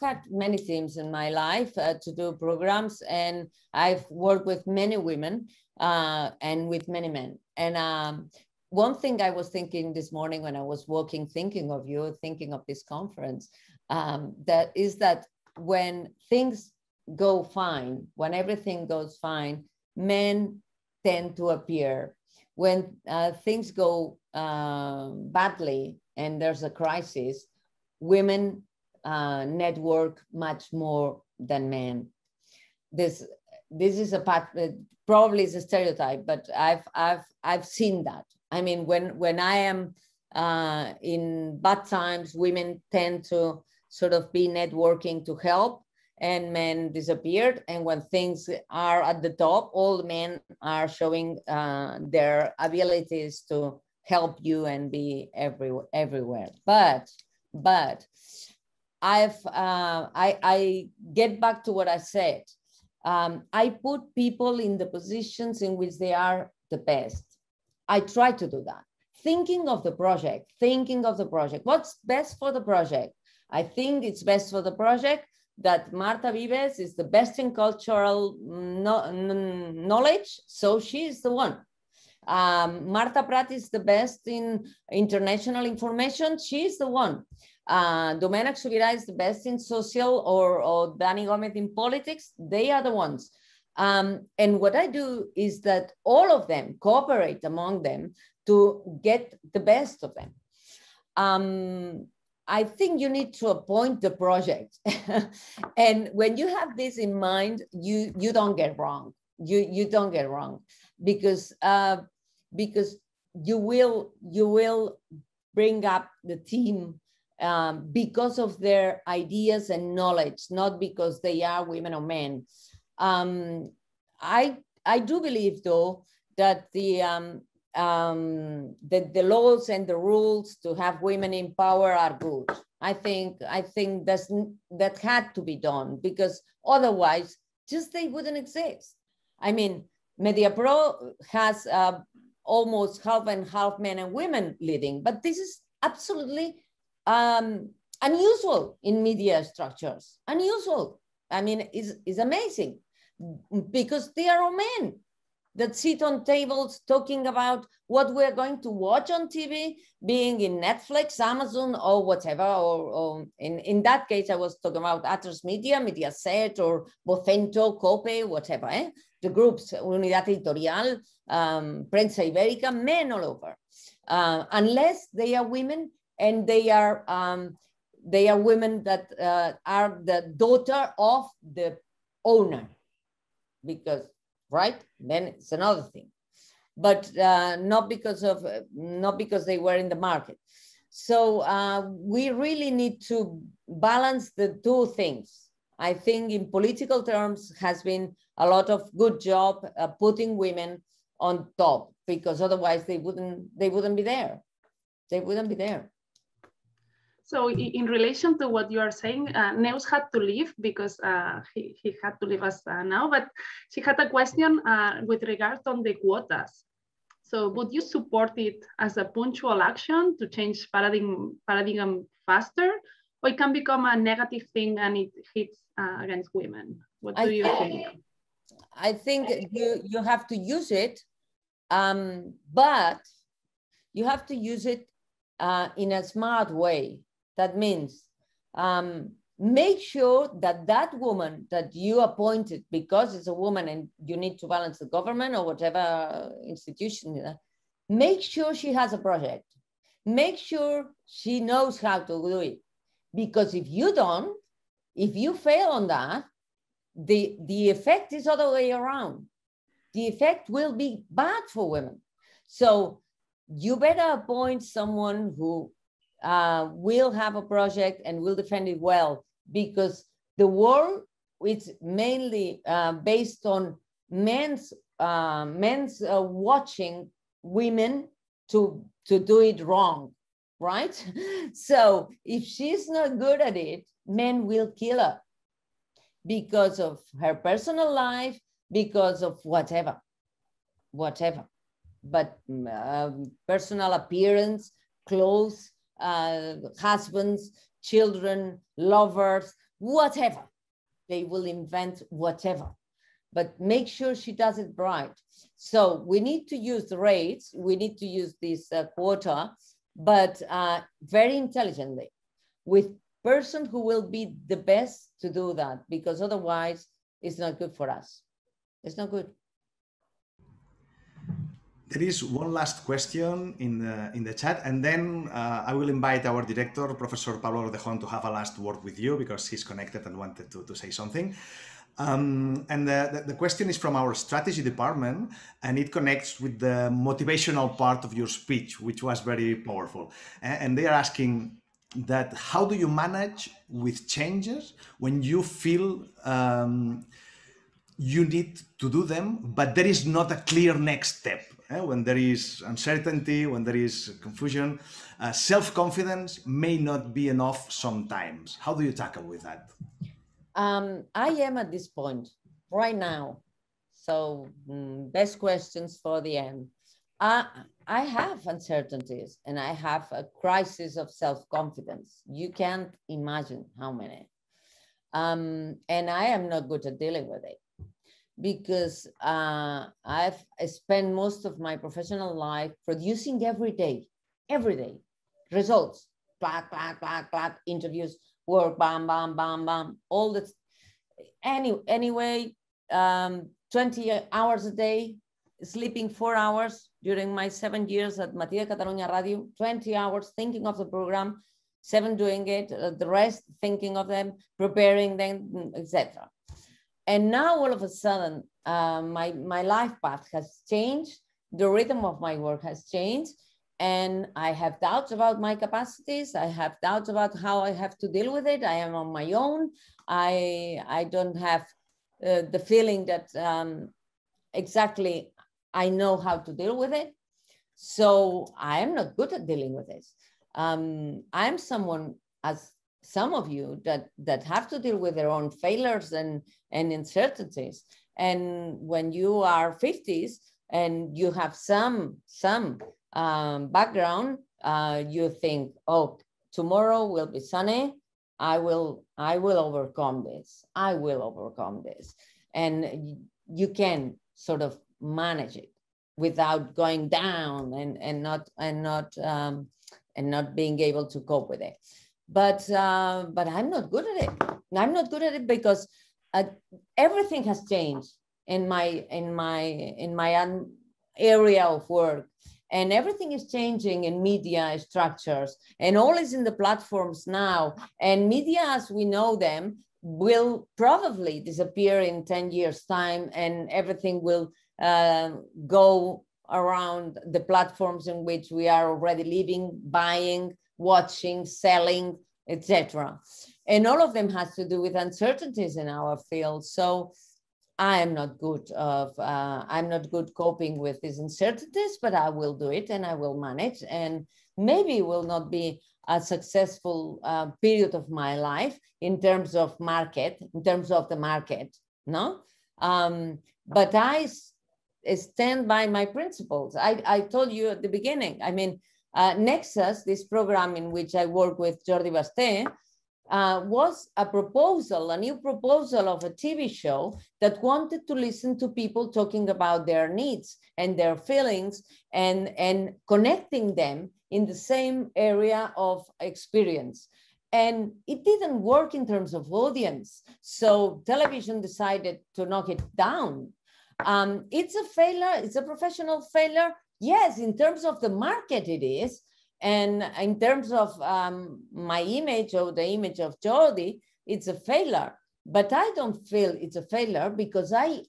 had many teams in my life to do programs, and I've worked with many women and with many men. And one thing I was thinking this morning when I was walking, thinking of you, thinking of this conference, that is that when things go fine, when everything goes fine, men tend to appear. When things go badly and there's a crisis, women network much more than men. This is a part that probably is a stereotype, but I've seen that. I mean, when I am in bad times, women tend to sort of be networking to help, and men disappeared. And when things are at the top, all men are showing their abilities to help you and be everywhere. But I get back to what I said. I put people in the positions in which they are the best. I try to do that. Thinking of the project. What's best for the project? I think it's best for the project that Marta Vives is the best in cultural knowledge, so she is the one. Marta Prat is the best in international information, she's the one. Domènec Subirà is the best in social, or Dani Gomez in politics, they are the ones. And what I do is that all of them cooperate among them to get the best of them. I think you need to appoint the project. And when you have this in mind, you don't get wrong. You don't get wrong, because you will bring up the team because of their ideas and knowledge, not because they are women or men. I do believe, though, that the laws and the rules to have women in power are good. I think that had to be done, because otherwise, just they wouldn't exist. I mean, MediaPro has almost half and half men and women leading, but this is absolutely unusual in media structures. Unusual. I mean, it's amazing, because they are all men that sit on tables talking about what we're going to watch on TV, being in Netflix, Amazon, or whatever, or in that case, I was talking about Atlas Media, Mediaset, or Vocento, Cope, whatever, the groups, Unidad Editorial, Prensa Ibérica, men all over, unless they are women, and they are women that are the daughter of the owner, because, right? Then it's another thing, but not because they were in the market. So we really need to balance the two things. I think in political terms has been a lot of good job putting women on top, because otherwise they wouldn't be there. They wouldn't be there. So in relation to what you are saying, Neus had to leave because he had to leave us now, but she had a question with regard on the quotas. So would you support it as a punctual action to change paradigm faster, or it can become a negative thing and it hits against women? What do you think? I think you have to use it, but you have to use it in a smart way. That means make sure that that woman that you appointed, because it's a woman and you need to balance the government or whatever institution, make sure she has a project. Make sure she knows how to do it. Because if you don't, if you fail on that, the effect is other way around. The effect will be bad for women. So you better appoint someone who will have a project and will defend it well, because the war is mainly based on men's watching women to do it wrong, right? So if she's not good at it, men will kill her because of her personal life, because of whatever. But personal appearance, clothes, husbands, children, lovers, whatever. They will invent whatever. But make sure she does it right. So we need to use the rates, we need to use this quota, but very intelligently, with person who will be the best to do that, because otherwise it's not good for us. It's not good. There is one last question in the chat, and then I will invite our director, Professor Pablo Ordejon, to have a last word with you because he's connected and wanted to say something. And the question is from our strategy department, and it connects with the motivational part of your speech, which was very powerful. And they are asking that how do you manage with changes when you feel you need to do them, but there is not a clear next step? When there is uncertainty, when there is confusion, self-confidence may not be enough sometimes. How do you tackle with that? I am at this point right now. So best questions for the end. I have uncertainties and I have a crisis of self-confidence. You can't imagine how many. And I am not good at dealing with it, because I've spent most of my professional life producing every day, results, clack, clack, clack, clack, interviews, work, bam, bam, bam, bam, all that. Anyway, 20 hours a day, sleeping 4 hours during my 7 years at Matí de Catalunya Radio, 20 hours thinking of the program, 7 doing it, the rest thinking of them, preparing them, etc. And now all of a sudden, my life path has changed. The rhythm of my work has changed. And I have doubts about my capacities. I have doubts about how I have to deal with it. I am on my own. I don't have the feeling that exactly I know how to deal with it. So I am not good at dealing with this. I'm someone, as some of you, that have to deal with their own failures and uncertainties. And when you are 50s and you have some background, you think, oh, tomorrow will be sunny. I will overcome this. I will overcome this. And you can sort of manage it without going down and not being able to cope with it. But I'm not good at it. I'm not good at it because everything has changed in my area of work, and everything is changing in media structures, and all is in the platforms now. And media, as we know them, will probably disappear in 10 years' time, and everything will go around the platforms in which we are already living, buying, watching, selling, etc. And all of them has to do with uncertainties in our field. So I am not good I'm not good coping with these uncertainties, but I will do it and I will manage. And maybe it will not be a successful period of my life in terms of the market, no? But I stand by my principles. I told you at the beginning, I mean, Nexus, this program in which I work with Jordi Basté, was a new proposal of a TV show that wanted to listen to people talking about their needs and their feelings and connecting them in the same area of experience. And it didn't work in terms of audience. So television decided to knock it down. It's a failure, it's a professional failure. Yes, in terms of the market it is. And in terms of my image or the image of Jordi, it's a failure. But I don't feel it's a failure because I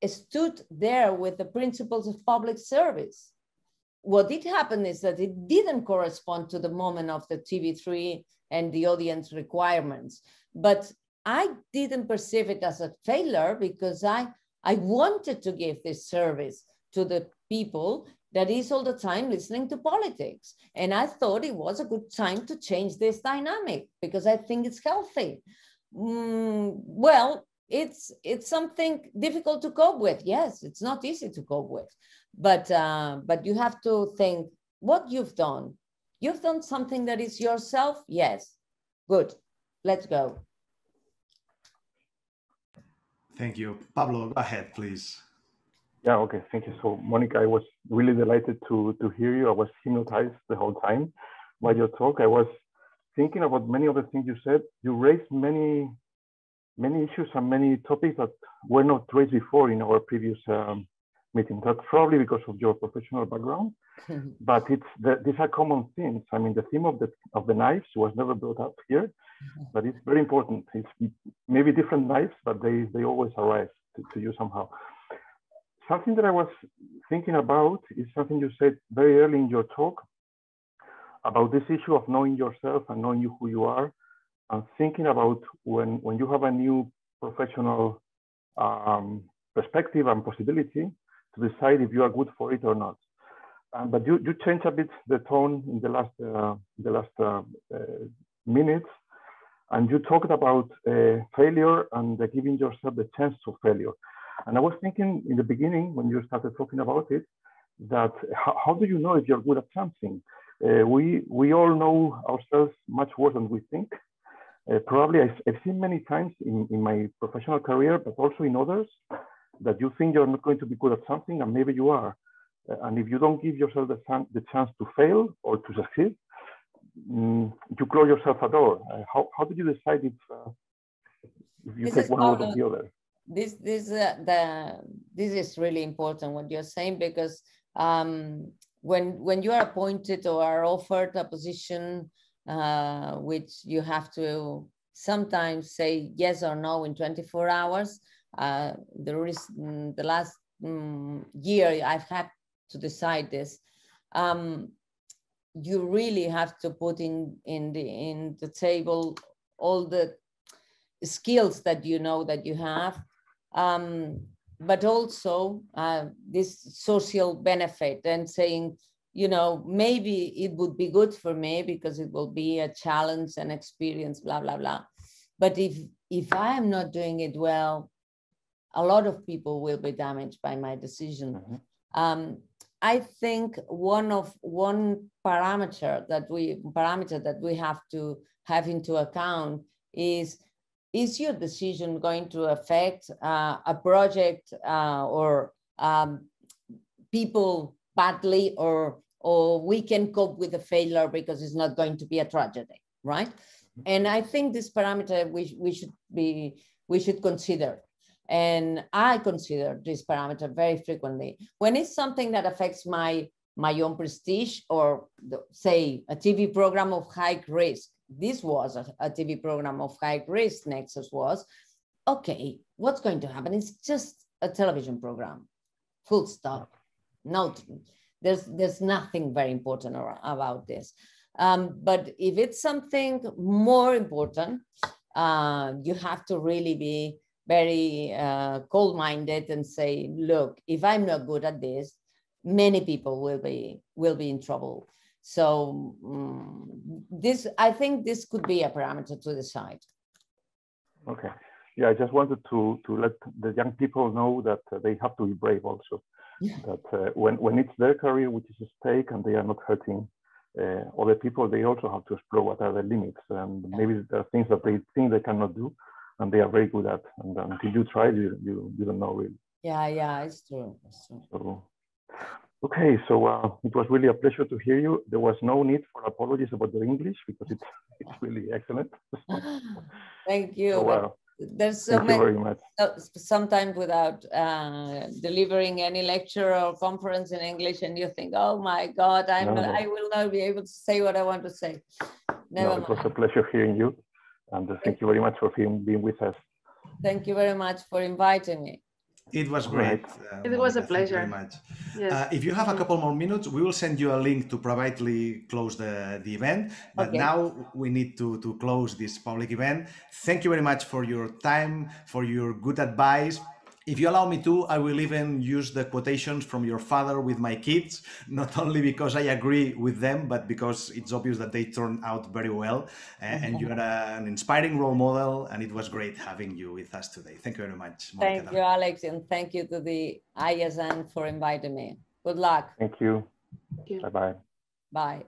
stood there with the principles of public service. What did happen is that it didn't correspond to the moment of the TV3 and the audience requirements. But I didn't perceive it as a failure because I wanted to give this service to the people that is all the time listening to politics. And I thought it was a good time to change this dynamic because I think it's healthy. Well, it's something difficult to cope with. Yes, it's not easy to cope with, but you have to think what you've done. You've done something that is yourself. Yes, good. Let's go. Thank you. Pablo, go ahead, please. Yeah, okay, thank you. So, Monica, I was really delighted to hear you. I was hypnotized the whole time by your talk. I was thinking about many of the things you said. You raised many issues and many topics that were not raised before in our previous meeting. That's probably because of your professional background, but these are common themes. I mean, the theme of the knives was never brought up here, but it's very important. It's maybe different knives, but they always arrive to you somehow. Something that I was thinking about is something you said very early in your talk about this issue of knowing yourself and knowing who you are, and thinking about when you have a new professional perspective and possibility to decide if you are good for it or not. But you changed a bit the tone in the last minutes, and you talked about failure and giving yourself the chance to failure. And I was thinking in the beginning, when you started talking about it, that how do you know if you're good at something? We all know ourselves much worse than we think. Probably I've seen many times in my professional career, but also in others, that you think you're not going to be good at something, and maybe you are. And if you don't give yourself the chance to fail or to succeed, you close yourself a door. How do you decide if you take one road or the other? This is really important what you're saying, because when you are appointed or are offered a position which you have to sometimes say yes or no in 24 hours, the last year I've had to decide this. You really have to put in the table all the skills that you know that you have, but also this social benefit, and saying, you know, maybe it would be good for me because it will be a challenge and experience, blah, blah, blah. But if I am not doing it well, a lot of people will be damaged by my decision. Mm-hmm. I think one parameter that we have to have into account is your decision going to affect a project or people badly, or we can cope with the failure because it's not going to be a tragedy, right? And I think this parameter we should consider. And I consider this parameter very frequently. When it's something that affects my own prestige, or say a TV program of high risk. This was a TV program of high risk, Nexus was. Okay, what's going to happen? It's just a television program, full stop. No, there's nothing very important about this. But if it's something more important, you have to really be very cold-minded and say, look, if I'm not good at this, many people will be in trouble. So I think this could be a parameter to decide. Okay. Yeah, I just wanted to let the young people know that they have to be brave also. Yeah. That when it's their career which is at stake and they are not hurting other people, they also have to explore what are the limits. And maybe there are things that they think they cannot do and they are very good at. And until you try, you don't know really. Yeah, it's true. It's true. So, okay, so it was really a pleasure to hear you. There was no need for apologies about the English because it's really excellent. Thank you. So, there's so thank you very much. Sometimes without delivering any lecture or conference in English, and you think, oh my God, I will not be able to say what I want to say. Never mind. It was a pleasure hearing you, and thank you very much for being with us. Thank you very much for inviting me. It was great. It was a pleasure. Thank you very much. Yes. If you have a couple more minutes, we will send you a link to privately close the event. But now we need to close this public event. Thank you very much for your time, for your good advice. If you allow me to, I will even use the quotations from your father with my kids, not only because I agree with them, but because it's obvious that they turned out very well. And you are an inspiring role model, and it was great having you with us today. Thank you very much, Mònica. Thank you, Alex, and thank you to the ISN for inviting me. Good luck. Thank you. Bye-bye. Bye.